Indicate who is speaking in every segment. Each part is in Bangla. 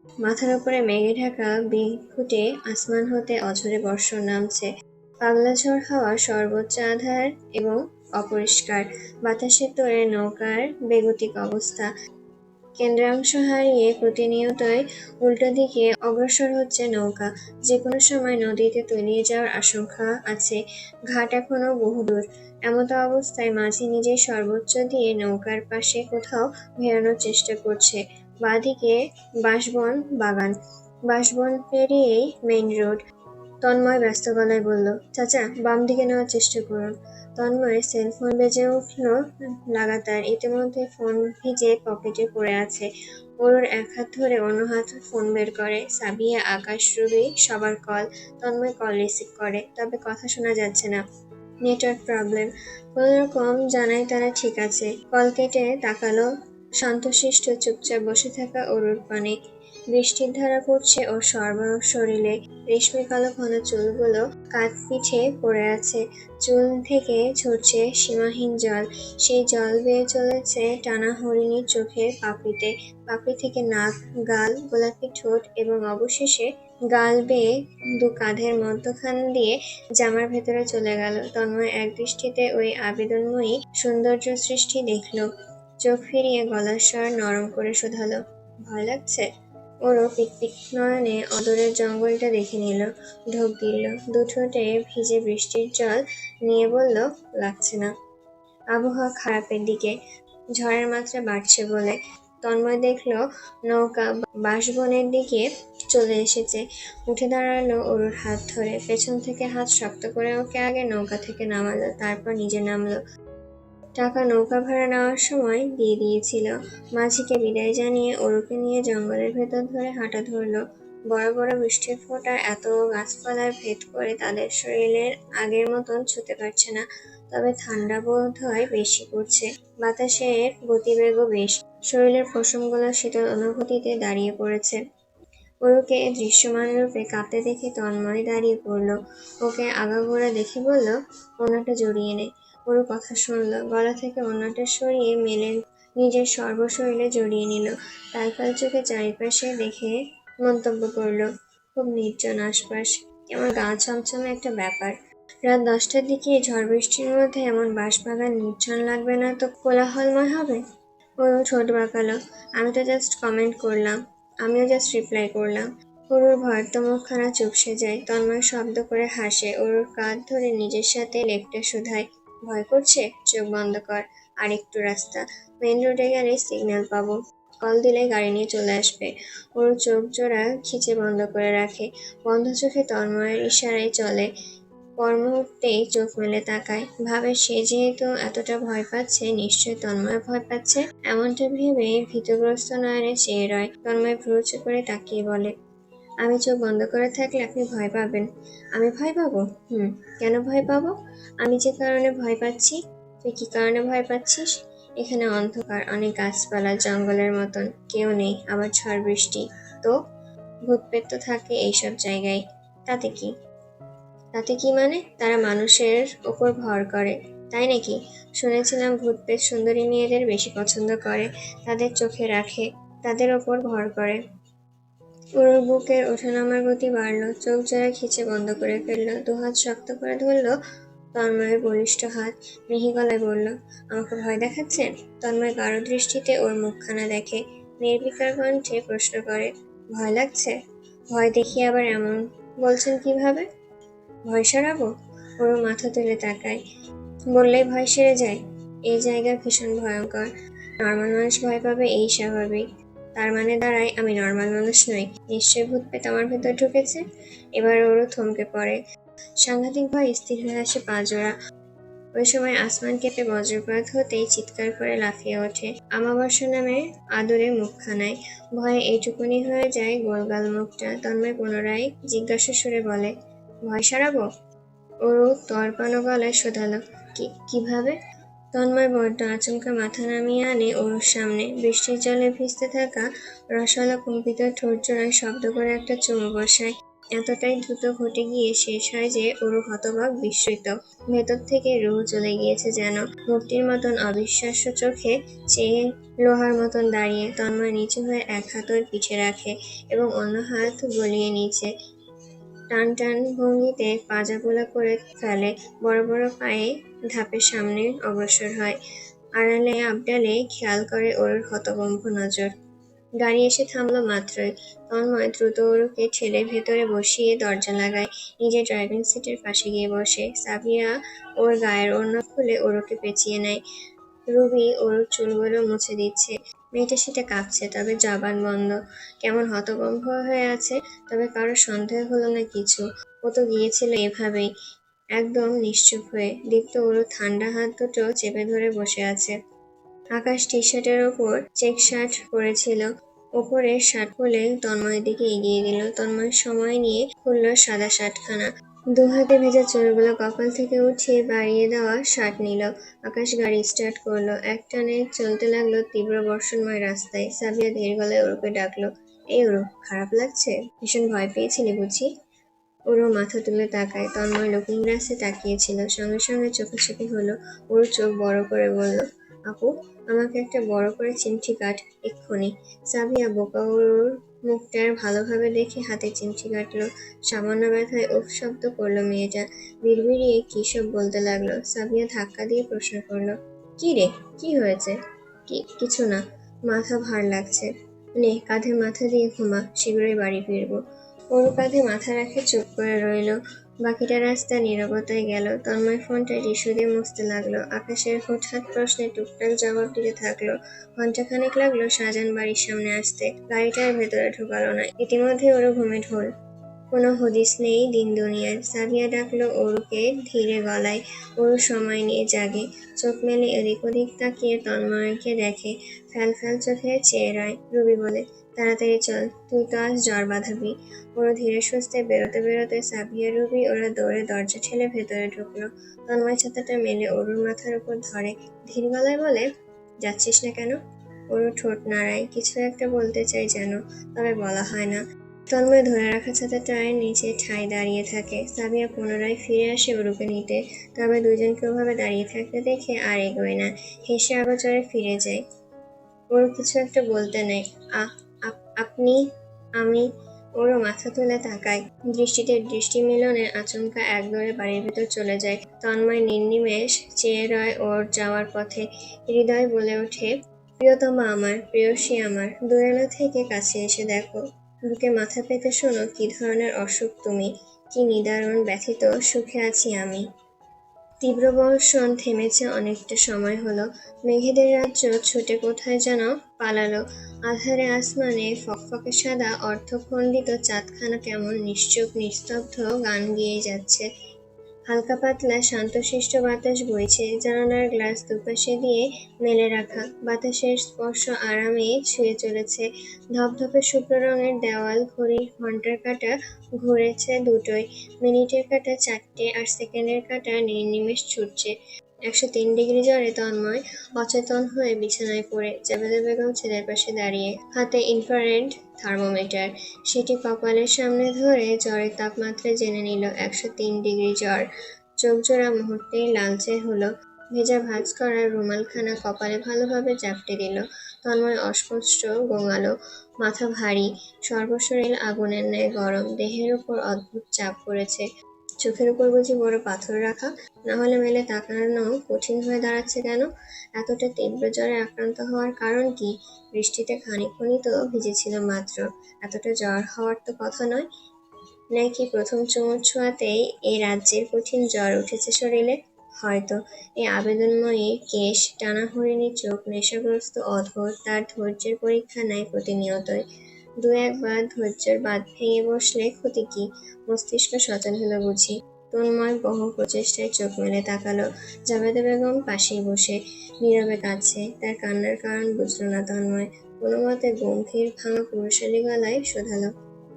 Speaker 1: মাথার উপরে মেঘে ঢাকা বিঘুটে আসমান হতে অঝোরে বর্ষণ নামছে। পাগলা ঝড় হাওয়া সর্বোচ্চ আঁধার এবং অপরিষ্কার। বাতাসের তোড়ে নৌকার বেগতিক অবস্থা। কেন্দ্রাংশ হারিয়ে প্রতিনিয়তই উল্টো দিকে অগ্রসর হচ্ছে নৌকা। যেকোনো সময় নদীতে তলিয়ে যাওয়ার আশঙ্কা আছে। ঘাট এখনো বহুদূর। এমতো অবস্থায় মাঝি নিজের সর্বোচ্চ দিয়ে নৌকার পাশে কোথাও ভেড়ানোর চেষ্টা করছে। বাঁদিকে বাঁশবন বাগান। বাঁশবন পেরিয়েই মেইন রোড। তন্ময় ব্যস্ত গলায় বলল, চাচা, বাম দিকে নেওয়ার চেষ্টা করুন। তন্ময়ের সেলফোন বেজে উঠল লাগাতার। ইতিমধ্যে ফোন ভিজে পকেটে পড়ে আছে। অরুর এক হাত ধরে অন্য হাত ফোন বের করে। সাবিয়া, আকাশ, রুবি, সবার কল। তন্ময় কল রিসিভ করে, তবে কথা শোনা যাচ্ছে না। Network problem. কোনোরকম জানায় তারা ঠিক আছে। কল কেটে তাকালো শান্তশিষ্ট চুপচাপ বসে থাকা অরুর পানে। বৃষ্টির ধারা পড়ছে ওর শরীরে। রেশমি কালো ঘন চুলগুলো কাঁধ পিঠে পড়ে আছে। চুল থেকে ঝরছে সীমাহীন জল। সেই জল বেয়ে চলেছে টানা হরিণীর চোখের পাপড়িতে। পাপড়ি থেকে নাক, গাল, গোলাপি ঠোঁট এবং অবশেষে গাল বেয়ে দু কাঁধের মধ্যখান দিয়ে জামার ভেতরে চলে গেল। তন্ময় এক দৃষ্টিতে ওই আবেদনময়ী সৌন্দর্য সৃষ্টি দেখল। চোখ ফিরিয়ে গলার স্বর নরম করে শোধালো, ভয় লাগছে? ওরও পিকপিক নয়নে অদূরের জঙ্গলটা দেখে নিল, ঢোক গিলল, দু ঠোঁটে ভিজে বৃষ্টির জল নিয়ে বলল, লাগছে না। আবহাওয়া খারাপের দিকে, ঝড়ের মাত্রা বাড়ছে বলে। তন্ময় দেখল নৌকা বাঁশবনের দিকে চলে এসেছে। উঠে দাঁড়ালো অরুর হাত ধরে। পেছন থেকে হাত শক্ত করে ওকে আগে নৌকা থেকে নামালো, তারপর নিজে নামলো। টাকা নৌকা ভাড়া নেওয়ার সময় দিয়ে দিয়েছিল। মাঝিকে বিদায় জানিয়ে অরুকে নিয়ে জঙ্গলের ভেতর ধরে হাঁটা ধরলো। বড় বড় বৃষ্টির ফোঁটা এত গাছপালার ভেদ করে তাদের শরীরের আগের মতন ছুঁতে পারছে না। তবে ঠান্ডা বোধ হয় বেশি পড়ছে। বাতাসের গতিবেগও বেশ। শরীরের পশমগুলো শীতল অনুভূতিতে দাঁড়িয়ে পড়েছে। অরুকে দৃশ্যমান রূপে কাঁপতে দেখে তন্ময় দাঁড়িয়ে পড়ল। ওকে আগাগোড়া দেখে বলল, ওড়নাটা জড়িয়ে নে। অরু কথা শুনল। গলা থেকে ওড়নাটা সরিয়ে মেলে নিজের সর্বশরীরে জড়িয়ে নিল। তালপাল চোখে চারিপাশে দেখে মন্তব্য করল, খুব নির্জন আশপাশ, কেমন গা ছমছমে একটা ব্যাপার। রাত 10টার দিকে ঝড় বৃষ্টির মধ্যে এমন বাঁশবাগান নির্জন লাগবে না তো কোলাহলময় হবে? অরু ঠোঁট বাঁকালো, আমি তো জাস্ট কমেন্ট করলাম। আমিও জাস্ট রিপ্লাই করলাম। অরুর ভয়ার্ত মুখখানা চুপসে যায়। তন্ময় শব্দ করে হাসে। অরুর কাঁধ ধরে নিজের সাথে লেপ্টে শোধায়, ভয় করছে? চোখ বন্ধ কর। আর একটু রাস্তা। মেইন রোডে গেলে সিগন্যাল পাবো। কল দিলে গাড়ি নিয়ে চলে আসবে। অরু চোখ জোড়া খিচে বন্ধ করে রাখে। বন্ধ চোখে তন্ময়ের ইশারায় চলে। পর মুহূর্তেই চোখ মেলে তাকায়। ভাবে সে যেহেতু এতটা ভয় পাচ্ছে, নিশ্চয়ই তন্ময় ভয় পাচ্ছে। এমনটা ভেবে ভীতগ্রস্ত নয়নে চেয়ে রয়। তন্ময় ভ্রু উঁচু করে তাকিয়ে বলে, আমি চোখ বন্ধ করে থাকলে আপনি ভয় পাবেন? আমি ভয় পাবো? কেন ভয় পাবো? আমি যে কারণে ভয় পাচ্ছি। তুই কি কারণে ভয় পাচ্ছিস? এখানে অন্ধকার, অনেক গাছপালা, জঙ্গলের মতন কেউ নেই, আবার ঝড় বৃষ্টি। তো ভূতপ্রেত তো থাকে এইসব জায়গায়। তাতে কি? তাতে কি মানে? তারা মানুষের ওপর ভর করে, তাই নাকি? শুনেছিলাম ভূতপ্রেত সুন্দরী মেয়েদের বেশি পছন্দ করে, তাদের চোখে রাখে, তাদের ওপর ভর করে। ওর বুকের ওঠানামার গতি বাড়ল। চোখ জোড়া খিচে বন্ধ করে ফেলল। দুহাত শক্ত করে ধরল তন্ময়ের বলিষ্ঠ হাত। মিহি গলায় বলল, আমাকে ভয় দেখাচ্ছেন? তন্ময় গাঢ় দৃষ্টিতে ওর মুখখানা দেখে। নির্বিকার কণ্ঠে প্রশ্ন করে, ভয় লাগছে? ভয় দেখিয়ে আবার এমন বলছেন কিভাবে? ভয় সারাবো? ওর মাথা তুলে তাকায়। বললেই ভয় সেরে যায়? এই জায়গা ভীষণ ভয়ঙ্কর। নর্মাল মানুষ ভয় পাবে এই স্বাভাবিক। তার মানে দাঁড়ায় আমি নর্মাল মানুষ নই। নিশ্চয়ই ভূতপ্রেত আমার ভেতর ঢুকেছে। এবার ওরও থমকে পড়ে। সাংঘাতিক ভয় স্থির হয়ে আসে পা জোড়া। ওই সময় আসমান কেঁপে বজ্রপাত হতেই চিৎকার করে লাফিয়ে ওঠে আমাবস্যা নামে আদরে মুখখানায়। ভয়ে এইটুকুনি হয়ে যায় গোলগাল মুখটা। তন্ময় পুনরায় জিজ্ঞাসা সুরে বলে, ভয় সারাবো? ওরও তরপানো গলায় শোধালো, কিভাবে? তন্ময় বড্ড আচমকা মাথা নামিয়ে আনে ওর সামনে। বৃষ্টির জলে ভিজতে থাকা রসালো কম্পিত ঠোঁট জোড়ায় শব্দ করে একটা চুমু বসায়। এতটাই দ্রুত ঘটে গিয়ে শেষ হয় যে ওরু হতবাক বিস্মিত। ভেতর থেকে রুহ চলে গিয়েছে যেন। মূর্তির মতন অবিশ্বাস্য চোখে চেয়ে লোহার মতন দাঁড়িয়ে তন্ময় নিচু হয়ে এক হাত ওর পিঠে রাখে এবং অন্য হাত গলিয়ে নিচে টান টান ভঙ্গিতে পাজাগুলা করে ফেলে। বড় বড় পায়ে ধাপের সামনে অগ্রসর হয়। আড়ালে আবডালে খেয়াল করে ওর হতভম্ব নজর। গাড়ি এসে থামলো মাত্রই তন্ময় দ্রুত ওরুকে ঠেলে ভেতরে বসিয়ে দরজা লাগায়। নিজে ড্রাইভিং সিটের পাশে গিয়ে বসে। সাবিয়া ওর গায়ের ওড়না খুলে ওরুকে পেঁচিয়ে নেয়। রুবি ওর চুলগুলো মুছে দিচ্ছে। মেয়েটা সেটা কাঁপছে, তবে জবান বন্ধ। কেমন হতভম্ব হয়ে আছে। তবে কারো সন্দেহ হলো না কিছু। ও তো গিয়েছিল এভাবেই, একদম নিশ্চুপ হয়ে। দীপ্ত ওর ঠান্ডা হাত দুটো চেপে ধরে বসে আছে। আকাশ টি-শার্টের ওপর চেক শার্ট পরেছিল। ওপরের শার্ট খুলে তন্ময়ের দিকে এগিয়ে দিল। তন্ময় সময় নিয়ে খুলল সাদা শার্টখানা। দুহাতে ভেজা চুলগুলো কপাল থেকে উঠিয়ে বাড়িয়ে দেওয়া শার্ট নিল। আকাশ গাড়ি স্টার্ট করলো। একটানে চলতে লাগলো তীব্র বর্ষণময় রাস্তায়। সাবিয়া ধীর গলায় ওরুকে ডাকলো, এই ওরু, খারাপ লাগছে? ভীষণ ভয় পেয়েছিলি বুঝি? ওরও মাথা তুলে তাকায়। তন্ময় লুকিং গ্লাসে তাকিয়েছিল। সঙ্গে সঙ্গে চোখাচোখি হলো। ওর চোখ বড় করে বলল, আপু, আমাকে একটা বড় করে চিমটি কাট, এক্ষুনি। সাবিয়া বোকা ওর মুখটার ভালোভাবে দেখে হাতে চিমটি কাটলো। সামান্য ব্যথায় উফ শব্দ করলো মেয়েটা। বিড়বিড়িয়ে কী সব বলতে লাগলো। সাবিয়া ধাক্কা দিয়ে প্রশ্ন করলো, কি রে, কি হয়েছে? কিছু না, মাথা ভার লাগছে। নে, কাঁধে মাথা দিয়ে ঘুমা, শীঘ্রই বাড়ি ফিরবো। ওর কাঁধে মাথা রেখে চুপ করে রইল। বাকিটা রাস্তা নীরবতায় গেল। তন্ময় ফোনটা টিস্যু দিয়ে মুছতে লাগলো। আকাশের হুটহাট প্রশ্নে টুকটাক জবাব দিতে থাকলো। ঘন্টাখানেক লাগলো শাহজাহান বাড়ির সামনে আসতে। গাড়িটার ভেতরে ঢোকালো না। ইতিমধ্যে ওরও ঘুমে ঢোল। কোনো হদিস নেই দিন দুনিয়ার। সাবিয়া ডাকলো ওরুকে ধীরে গলায়। ওরু সময় নিয়ে জাগে। চোখ মেলে এদিক ওদিক তাকিয়ে তন্ময়কে দেখে। ফ্যাল ফ্যাল চোখে চেয়ে রয়। রুবি বলে, তাড়াতাড়ি চল, তুই তো আজ জ্বর বাঁধাবি। ওরা ধীরে সুস্থে বেরোতে বেরোতে সাবিয়া রুবি ওরা দৌড়ে দরজা ঠেলে ভেতরে ঢুকলো। তন্ময় ছাতাটা মেলে ওরুর মাথার উপর ধরে। ধীর গলায় বলে, যাচ্ছিস না কেন? ওরু ঠোঁট নাড়ায়। কিছু একটা বলতে চাই যেন, তবে বলা হয় না। তন্ময় ধরে রাখা ছাতাটার নিচে ঠায় দাঁড়িয়ে থাকে। সাবিয়া পুনরায় ফিরে আসে ওরুকে নিতে। তবে দুজনকে ওভাবে দাঁড়িয়ে থাকতে দেখে আর এগোয় না। হেসে আগোচরে ফিরে যায়। ওর কিছু একটা বলতে নেই। আপনি, আমি। ওরও মাথা তুলে তাকায়। দৃষ্টিতে দৃষ্টি মিলনে আচমকা একদৌড়ে বাড়ির ভেতর চলে যায়। তন্ময় নির্নিমেষ চেয়ে রয় ওর যাওয়ার পথে। হৃদয় বলে ওঠে, প্রিয়তমা আমার, প্রেয়সী আমার, দূরে না থেকে কাছে এসে দেখো। বুকে মাথা পেতে শোনো কি ধরনের অসুখ তুমি, কি নিদারুণ ব্যথিত সুখে আছি আমি। তীব্র বর্ষণ থেমেছে অনেকটা সময় হলো। মেঘেদের রাজ্য ছুটে কোথায় যেন পালালো। আঁধারে আসমানে ফকফকে সাদা অর্ধখণ্ডিত চাঁদখানা কেমন নিশ্চুপ নিস্তব্ধ গান গেয়ে যাচ্ছে। হালকা পাতলা শান্তশিষ্ট বাতাস বইছে। জানালার গ্লাস দুপাশে দিয়ে মেলে রাখা। বাতাসের স্পর্শ আরামে ছুঁয়ে চলেছে। ধপধপে শুভ্র রঙের দেওয়াল, ঘড়ির ঘণ্টার কাঁটা ঘুরেছে দুটোই। মিনিটের কাঁটা 4টে আর সেকেন্ডের কাঁটা নির্নিমেষ ছুটছে। 103 ডিগ্রি জ্বরে তন্ময় অচেতন হয়ে বিছানায় পড়ে। জাবেদা বেগম ছেলের পাশে দাঁড়িয়ে, হাতে ইনফ্রারেড থার্মোমিটার। সেটি কপালের সামনে ধরে জ্বরের তাপমাত্রা জেনে নিল। 103 ডিগ্রি জ্বর। চোখজোড়া মুহূর্তেই লালচে হলো। ভেজা ভাঁজ করা রুমালখানা কপালে ভালোভাবে চাপটে দিল। তন্ময় অস্পষ্ট গোঙালো। মাথা ভারী, সর্বশরীর আগুনের ন্যায় গরম। দেহের উপর অদ্ভুত চাপ পড়েছে। চোখের উপর বুঝি বড় পাথর রাখা? নাহলে মেলে তাকানো কঠিন হয়ে দাঁড়াচ্ছে কেন? এতটা তীব্র জ্বরে আক্রান্ত হওয়ার কারণ কি? বৃষ্টিতে খানিকক্ষণই তো ভিজেছিল মাত্র। এতটা জ্বর হওয়ার তো কথা নয়। নাকি প্রথম চুমুর ছোঁয়াতেই এ রাজ্যের কঠিন জ্বর উঠেছে শরীরে? হয়তো। এই আবেদনময়ী কেশ, টানা হরিণী চোখ, নেশাগ্রস্ত অধর তার ধৈর্যের পরীক্ষা নেয় প্রতিনিয়তই। দু-একবার ধৈর্যের বাঁধ ভেঙে বসলে ক্ষতি কি? মস্তিষ্ক সচল হলো বুঝি। তন্ময় বহু প্রচেষ্টায় চোখ মেলে তাকালো। জাবেদা বেগম পাশেই বসে নীরবে কাঁদছে। তার কান্নার কারণ বুঝল না তন্ময়। কোনোমতে গম্ভীর ভাঙা পুরুষালী গলায় শোধালো,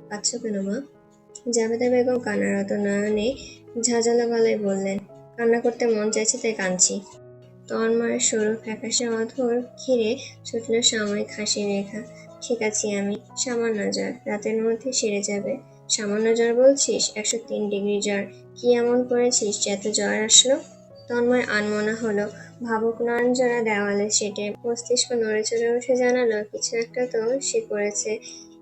Speaker 1: কাঁদছো কেন মা? জাবেদা বেগম কান্নারত নয়নে ঝাঁঝালো গলায় বললেন, কান্না করতে মন চাইছে তাই কাঁদছি। তন্ময়ের সরু ফ্যাকাশে অধর ঘিরে ছুটল সাময়িক হাসির রেখা। ঠিক আছি আমি, সামান্য জ্বর, রাতের মধ্যে সেরে যাবে। সামান্য জ্বর বলছিস? 103 ডিগ্রি জ্বর। কি এমন করেছিস যে এত জ্বর আসলো? তন্ময় আনমনা হলো। ভাবুক নয়নজোড়া দেওয়ালে সেটে মস্তিষ্ক নড়েচড়ে উঠে জানালো, কিছু একটা তো সে করেছে।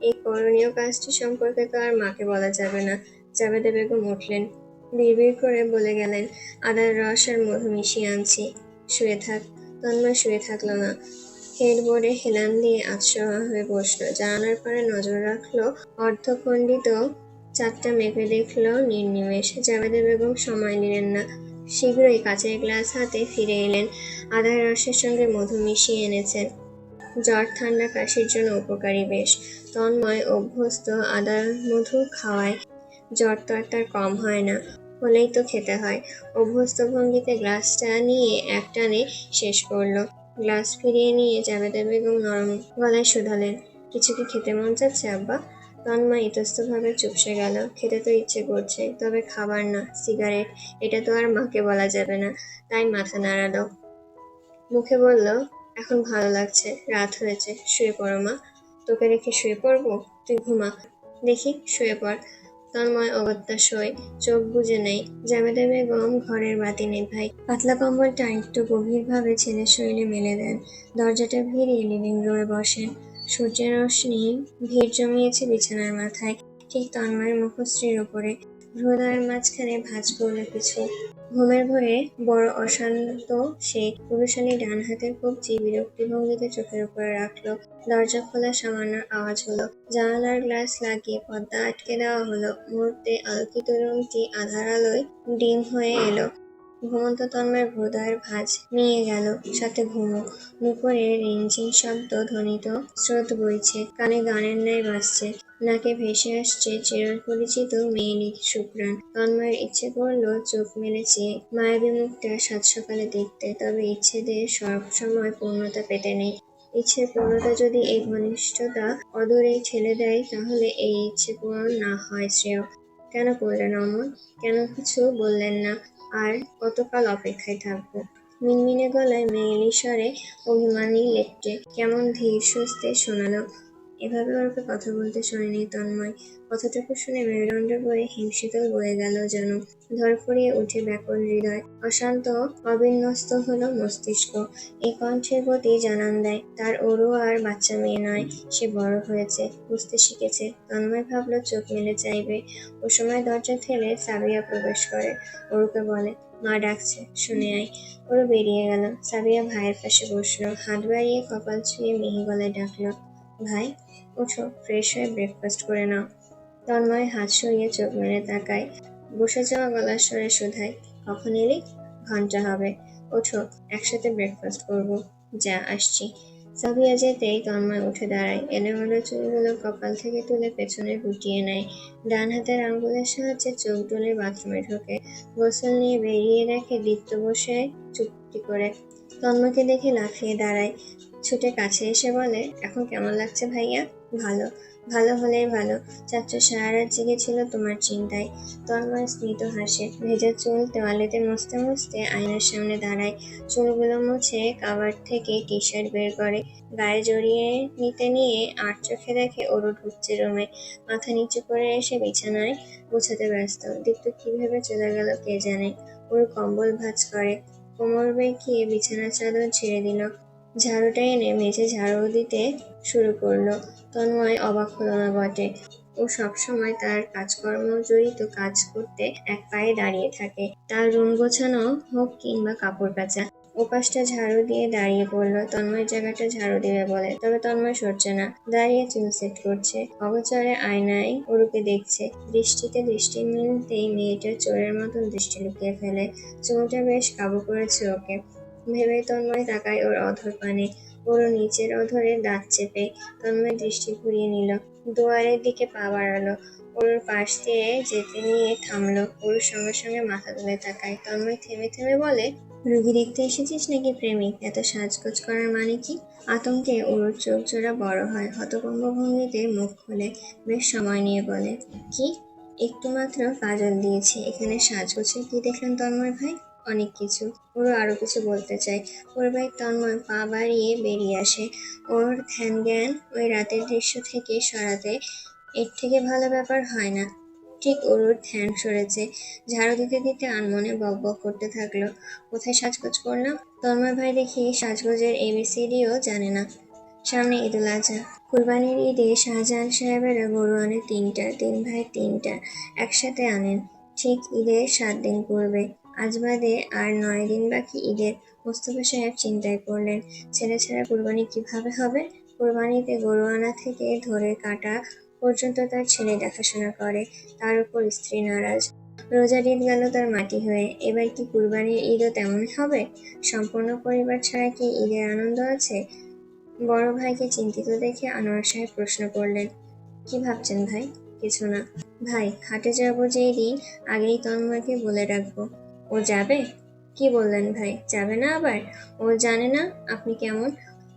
Speaker 1: এই করণীয় কাজটি সম্পর্কে তো আর মাকে বলা যাবে না। জাবেদা বেগম উঠলেন, বিড়বিড় করে বলে গেলেন, আদার রস আর মধু মিশিয়ে আনছি, শুয়ে থাক। তন্ময় শুয়ে থাকলো না, হেডবোর্ডে হেলান দিয়ে আতশোয়া হয়ে বসলো। জানালার পাড়ে নজর রাখলো। অর্ধখণ্ডিত চাঁদটা মেপে দেখলো নির্নিমেষ। জাবেদা বেগম সময় নিলেন না, শীঘ্রই কাচের গ্লাস হাতে ফিরে এলেন। আদার রসের সঙ্গে মধু মিশিয়ে এনেছেন। জ্বর ঠান্ডা কাশির জন্য উপকারী বেশ। তন্ময় অভ্যস্ত আদার মধু খাওয়ায়। জ্বর তো আর তার কম হয় না, হলেই তো খেতে হয়। অভ্যস্ত ভঙ্গিতে গ্লাসটা নিয়ে একটানে শেষ করলো। গ্লাস ফিরিয়ে নিয়ে জাবেদা বেগম নরম গলায় শুধালেন, কিছু কি খেতে মন চাচ্ছে আব্বা? তন্ময় ইতস্তভাবে চুপসে গেল। খেতে তো ইচ্ছে করছে, তবে খাবার না, সিগারেট। এটা তো আর মাকে বলা যাবে না, তাই মাথা নাড়ালো। মুখে বলল, এখন ভালো লাগছে, রাত হয়েছে, শুয়ে পড়ো মা। তোকে রেখে শুয়ে পড়বো? তুই ঘুমা দেখি, শুয়ে পড়। তন্ময় অগত্যা শোয়, চোখ বুজে নেয়। জাবেদা বেগম ঘরের বাতি নেভায়, পাতলা কম্বলটা একটু গভীরভাবে ছেলের শরীরে মেলে দেন। দরজাটা ভিড়িয়ে লিভিং রুমে বসেন। সূর্যের রশ্মি ভিড় জমিয়েছে বিছানার মাথায়, ঠিক তন্ময়ের মুখশ্রীর ওপরে। ভ্রুদয়ের মাঝখানে ভাঁজ পড়ল কিছু। ঘুমের ঘোরে বড় অশান্ত সে পুরুষালী ডান হাতের কবজি বিরক্তি ভঙ্গিতে চোখের উপরে রাখলো। দরজা খোলা সামান্য আওয়াজ হলো। জানালার গ্লাস লাগিয়ে পর্দা আটকে দেওয়া হলো। মুহূর্তে আলোকিত রুমটি আধার আলোয় ডিম হয়ে এলো। ঘুমন্ত তন্ময়ের ভ্রুদয়ের ভাঁজ নিয়ে গেল, সাথে ঘুমও। নুপুরে রিনঝিন শব্দ ধ্বনিত, স্রোত বইছে, কানে গানের ন্যায় বাজছে। নাকে ভেসে আসছে চিরপরিচিত মেয়েলি সুঘ্রাণ। তন্ময়ের ইচ্ছে করল চোখ মেলে চেয়ে মায়াবী মুখটা সাত সকালে দেখতে, তবে ইচ্ছেদের সবসময় পূর্ণতা পেতে নেই। ইচ্ছের পূর্ণতা যদি এই ঘনিষ্ঠতা অদূরেই ঠেলে দেয়, তাহলে এই ইচ্ছে পূরণ না হয় শ্রেয়। কেন করলেন অমন? কেন কিছু বললেন না? আর কতকাল অপেক্ষায় থাকবো? মিনমিনে গলায় মেয়েলি স্বরে অভিমানী লেপ্টে কেমন ধীর সুস্থে শোনালো। এভাবে ওকে কথা বলতে শোনেনি তন্ময়। কথাটুকু শুনে মেরুদণ্ড বয়ে হিমশীতল বয়ে গেল যেন। ধরফরিয়ে উঠে ব্যাকুল হৃদয়। অশান্ত অবিন্যস্ত হলো মস্তিষ্ক। এই কণ্ঠের গতি জানান দেয়, তার ওরও আর বাচ্চা মেয়ে নয়, সে বড় হয়েছে, বুঝতে শিখেছে। তন্ময় ভাবল চোখ মেলে চাইবে। ও সময় দরজা ঠেলে সাবিয়া প্রবেশ করে। ওরকে বলে, মা ডাকছে, শুনে আয়। ওরও বেরিয়ে গেল। সাবিয়া ভাইয়ের পাশে বসলো, হাত বাড়িয়ে কপাল ছুঁয়ে মিহি গলায় ডাকলো, ভাই ওঠো, ফ্রেশ হয়ে ব্রেকফাস্ট করে নাও। তন্ময় হাত সরিয়ে চোখ মেলে তাকায়। বসে যাওয়া গলার স্বরে শুধায়, কখন এলি? ঘন্টা হবে। ওঠো, একসাথে ব্রেকফাস্ট করবো। যা, আসছি। সাবিয়া যেতেই তন্ময় উঠে দাঁড়ায়। এলোমেলো চুলগুলো কপাল থেকে তুলে পেছনে গুটিয়ে নেয়। ডান হাতের আঙ্গুলের সাহায্যে চোখ ডলে বাথরুমে ঢোকে। গোসল নিয়ে বেরিয়ে দেখে দীপ্ত বসে চুপটি করে। তন্ময়কে দেখে লাফিয়ে দাঁড়ায়, ছুটে কাছে এসে বলে, এখন কেমন লাগছে ভাইয়া? ভালো। ভালো হলেই ভালো। চাচ্চু সারা রাত জেগেছিল তোমার চিন্তায়। তন্ময় স্মিত হাসে। ভেজা চুল তোয়ালেতে মুছতে মুছতে আয়নার সামনে দাঁড়ায়। চুলগুলো মুছে কাভার থেকে টি শার্ট বের করে। গায়ে জড়িয়ে নিতে নিয়ে আর চোখে দেখে ওরও ঢুকছে রুমে। মাথা নিচু করে এসে বিছানায় গোছাতে ব্যস্ত। দীপ্ত কি ভেবে চলে গেল কে জানে। ওর কম্বল ভাঁজ করে, কোমর বেঁকিয়ে বিছানার চাদর ছেড়ে দিল। ঝাড়ুটা এনে মেঝে ঝাড়ু দিতে শুরু করলো। তন্ময় অবাক হলো না বটে। ও সবসময় তার কাজকর্ম জড়িত কাজ করতে এক পায়ে দাঁড়িয়ে থাকে। তার রুম গোছানো হোক কিংবা কাপড় কাচা। ওপাশটা ঝাড়ু দিয়ে দাঁড়িয়ে পড়লো। তন্ময় জায়গাটা ঝাড়ু দিবে বলে, তবে তন্ময় সরছে না। দাঁড়িয়ে চুল সেট করছে। অগোচরে আয়নায় ওরুকে দেখছে। দৃষ্টিতে দৃষ্টি মিলতেই মেয়েটা চোরের মতন দৃষ্টি লুকিয়ে ফেলে। চুলটা বেশ কাবু করেছে ওকে। ভেবেই তন্ময় তাকায় ওর অধর পানে। ওর নিচের অধরে দাঁত চেপে। তন্ময় দৃষ্টি ঘুরিয়ে নিল। দুয়ারের দিকে পা বাড়ালো। ওর পাশ দিয়ে যেতে নিয়ে থামলো। ওর সঙ্গে সঙ্গে মাথা তুলে তাকায়। তন্ময় থেমে থেমে বলে, রুগী দেখতে এসেছিস নাকি প্রেমিক? এত সাজগোজ করার মানে কি? আতঙ্কে ওর চোখ জোড়া বড় হয়। হতভম্ব ভঙ্গিতে মুখ খোলে। বেশ সময় নিয়ে বলে, কি? একটু মাত্র কাজল দিয়েছি, এখানে সাজগোজের কি দেখলেন তন্ময় ভাই? অনেক কিছু। ওরও আরো কিছু বলতে চায়। পূর্বায় তন্ময় পা বাড়িয়ে বেরিয়ে আসে। ওর ধ্যান জ্ঞান ওই রাতের দৃশ্য থেকে সরাতে এর থেকে ভালো ব্যাপার হয় না। ঠিক অরুর ধ্যান সরেছে, ঝাড়ু দিতে দিতে আনমনে বকবক করতে থাকলো, কোথায় সাজগোজ করলাম। তন্ময় ভাই দেখি সাজগোজের এবিসিডিও জানে না। সামনে ঈদুল আজহা, কুরবানির ঈদে শাহজাহান সাহেবেরা গরু আনে তিনটা, তিন ভাই তিনটা একসাথে আনেন, ঠিক ঈদের 7 দিন পূর্বে। আজ বাদে আর 9 দিন বাকি ঈদের। মোস্তফা সাহেব চিন্তায় পড়লেন, ছেলে ছাড়া কুরবানি কিভাবে হবে। কুরবানিতে গরু আনা থেকে ধরে কাটা পর্যন্ত তার ছেলে দেখাশোনা করে, তার উপর স্ত্রী নারাজ। রোজার ঈদ গেল তার মাটি হয়ে, এবার কি কুরবানির ঈদও তেমনই হবে? সম্পূর্ণ পরিবার ছাড়া কি ঈদের আনন্দ আছে? বড় ভাইকে চিন্তিত দেখে আনোয়ার সাহেব প্রশ্ন করলেন, কি ভাবছেন ভাই? কিছু না ভাই, হাটে যাবো যেই দিন, আগেই তন্ময়কে বলে রাখবো। ও যাবে? কি বললেন ভাই, যাবে না আবার? ও জানে না আপনি কেমন,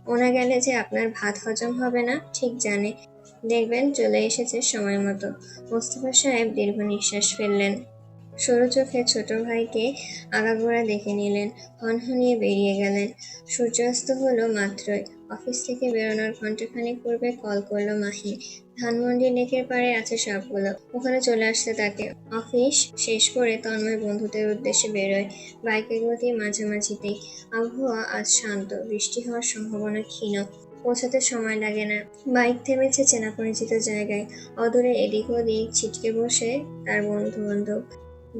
Speaker 1: ও না গেলে যে আপনার ভাত হজম হবে না ঠিক জানে। দেখবেন চলে এসেছে সময় মতো। মোস্তফা সাহেব দীর্ঘ নিঃশ্বাস ফেললেন, সরু চোখে ছোট ভাইকে আগাগোড়া দেখে নিলেন, হনহনিয়ে বেরিয়ে গেলেন। সূর্যাস্ত হলো মাত্রই। অফিস থেকে বেরোনোর ঘন্টাখানেক পূর্বে কল করলো মাহি। ধানমন্ডি লেকের পাড়ে আছে সবগুলো, ওখানে চলে আসতে তাকে। অফিস শেষ করে তন্ময় বন্ধুদের উদ্দেশ্যে বেরোয়, বাইকের গতি মাঝামাঝিতেই। আবহাওয়া আজ শান্ত, বৃষ্টি হওয়ার সম্ভাবনা ক্ষীণ। পৌঁছাতে সময় লাগে না। বাইক থেমেছে চেনা পরিচিত জায়গায়, অদূরে এদিক ওদিক ছিটকে বসে তার বন্ধু বান্ধব।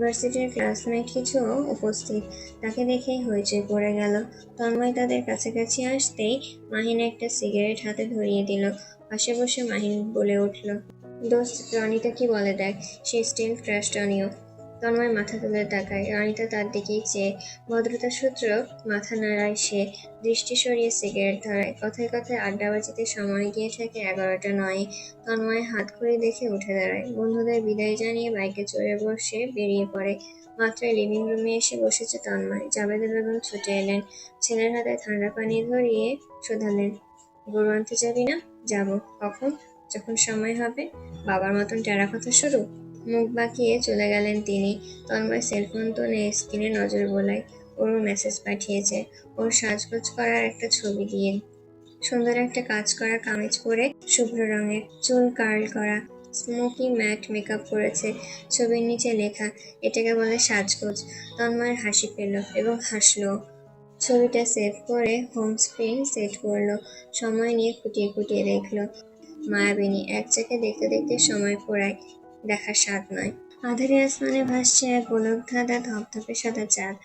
Speaker 1: ভার্সিটির ক্লাসমেট কিছু উপস্থিত, তাকে দেখেই হইচই পড়ে গেল। তন্ময় তাদের কাছাকাছি আসতেই মাহিন একটা সিগারেট হাতে ধরিয়ে দিল। পাশে বসে মাহিন বলে উঠল, দোস্ত, রনিতা কি বলে দেখ, সে still crushed on you. Tanmoy মাথা তুলে তাকায়, রনিতা তার দিকেই চেয়ে। ভদ্রতা সূত্র মাথা নাড়ায় সে, দৃষ্টি সরিয়ে সিগারেট ধরায়। কথায় কথায় আড্ডাবাজিতে সময় গিয়ে থাকে 11টা 9। তন্ময় হাত ঘড়ি দেখে উঠে দাঁড়ায়, বন্ধুদের বিদায় জানিয়ে বাইকে চড়ে বসে বেরিয়ে পড়ে। মাত্রই লিভিং রুমে এসে বসেছে তন্ময়, জাবেদা বেগম ছুটে এলেন, ছেলের হাতে ঠান্ডা পানি ধরিয়ে শোধালেন, গরু আনতে যাবি না? যাব। কখন? যখন সময় হবে। বাবার মতন টেরা কথা শুরু। মুখ বাঁকিয়ে চলে গেলেন তিনি। তন্ময় সেলফোন তুলে স্ক্রিনে নজর বোলায়, ওর মেসেজ পাঠিয়েছে, ওর সাজগোজ করার একটা ছবি দিয়ে। সুন্দর একটা কাজ করা কামিজ পরে, শুভ্র রঙের, চুল কার্ল করা, স্মোকি ম্যাট মেকআপ করেছে। ছবির নিচে লেখা, এটাকে বলে সাজগোজ। তন্ময়ের হাসি পেল এবং হাসলো। ছবিটা সেভ করে হোম স্ক্রিন সেট করলো, সময় নিয়ে খুঁটিয়ে খুঁটিয়ে দেখলো। মায়াবিনী, এক চাকে দেখতে দেখতে সময় পোড়ায়, দেখার স্বাদ নয়। আঁধারে আসমানে ভাসছে এক গোলক ধাঁধা ধপধপে সাদা চাঁদ।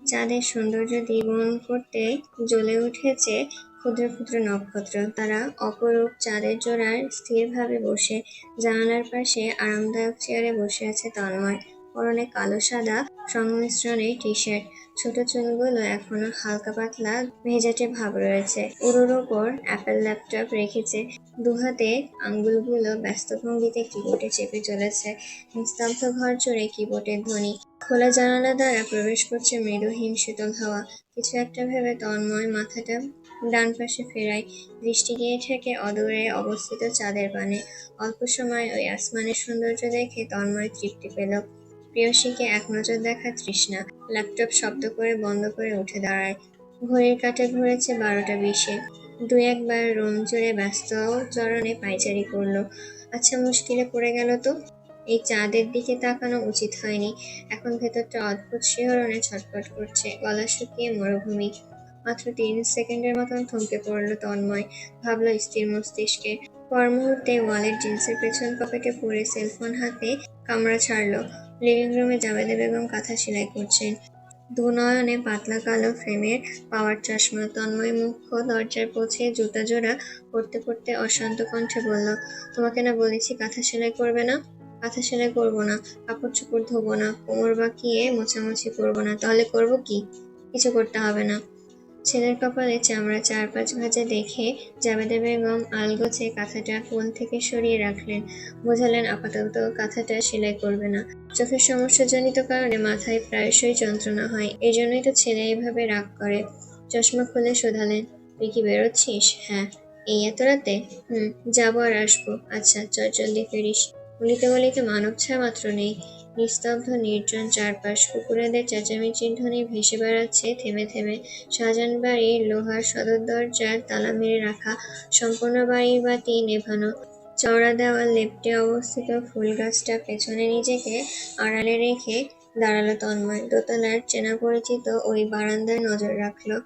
Speaker 1: চাঁদের সৌন্দর্য দ্বিগুণ করতে জ্বলে উঠেছে ক্ষুদ্র ক্ষুদ্র নক্ষত্র। তারা অপরূপ চাঁদের জোড়ায় স্থিরভাবে বসে। জানালার পাশে আরামদায়ক চেয়ারে বসে আছে তন্ময়, পরনে কালো সাদা সংমিশ্রণের টি শার্ট। ছোট চুলগুলো এখনো হালকা পাতলা ভেজাটে ভাব রয়েছে। উরুর ওপর অ্যাপেল ল্যাপটপ রেখেছে, দুহাতে আঙ্গুলগুলো ব্যস্ত ভঙ্গিতে কিবোর্ডে চেপে চলেছে। নিস্তব্ধ ঘর জুড়ে কিবোর্ডের ধ্বনি। খোলা জানালা দ্বারা প্রবেশ করছে মৃদু হিম শীতল হাওয়া। কিছু একটা ভেবে তন্ময় মাথাটা ডান পাশে ফেরায়, দৃষ্টি গিয়ে ঠেকে অদূরে অবস্থিত চাঁদের পানে। অল্প সময় ওই আসমানের সৌন্দর্য দেখে তন্ময় তৃপ্তি পেল। প্রেয়সীকে এক নজর দেখার তৃষ্ণা। ল্যাপটপ শব্দ করে বন্ধ করে উঠে দাঁড়ায়। ঘড়ির কাঁটা ঘুরেছে 12টা 20-এ। দু একবার রুম জুড়ে ব্যস্ত চরণে পায়চারি করলো। আচ্ছা, মুশকিলে পড়ে গেল তো। এই চাঁদের দিকে তাকানো উচিত হয়নি। এখন ভেতরটা অদ্ভুত শিহরণে ছটফট করছে, গলা শুকিয়ে মরুভূমি। মাত্র 3 সেকেন্ডের মতন থমকে পড়ল তন্ময়, ভাবল স্থির মস্তিষ্কে। পর মুহূর্তে ওয়ালেট জিন্সের পেছন পকেটে পড়ে সেলফোন হাতে কামড়া ছাড়ল। লিভিং রুমে জাবেদা বেগম কাঁথা সেলাই করছেন, দুনয়নে পাতলা কালো ফ্রেমের পাওয়ার চশমা। তন্ময় মুখ্য দরজার পৌঁছে জুতা জোড়া পড়তে পড়তে অশান্ত কণ্ঠে বলল, তোমাকে না বলেছি কাঁথা সেলাই করবে না? কাঁথা সেলাই করবো না, কাপড় চোপড় ধোবো না, কোমর বাঁকিয়ে মোছামুছি করবো না, তাহলে করবো কি? কিছু করতে হবে না। ছেলের কপালে চামড়া 4-5 ভাঁজে দেখে জাবেদা বেগম আলগোছে কাঁথাটা কোল থেকে সরিয়ে রাখলেন, বোঝালেন আপাতত কাঁথাটা সেলাই করবে না। চোখের সমস্যাজনিত কারণে মাথায় প্রায়শই যন্ত্রণা হয়, এই জন্যই তো ছেলে এইভাবে রাগ করে। চশমা খুলে শোধালেন, তুই কি বেরোচ্ছিস? হ্যাঁ। এই এত রাতে? যাবো আর আসবো। আচ্ছা, চল জলদি ফিরিস। বলিতে বলিতে মানব ছায়া মাত্র নেই। নিস্তব্ধ নির্জন চারপাশ, কুকুরেদের চেঁচামেচির ধ্বনি ভেসে বেড়াচ্ছে থেমে থেমে। শাহজাহান বাড়ির লোহার সদর দরজার তালা মেরে রাখা, সম্পূর্ণ বাড়ির বাতি নেভানো। চওড়া দেওয়াল লেপ্টে অবস্থিত ফুল গাছটা পেছনে নিজেকে আড়ালে রেখে দাঁড়ালো তন্ময়। দোতলার চেনা পরিচিত ওই বারান্দায় নজর রাখলো।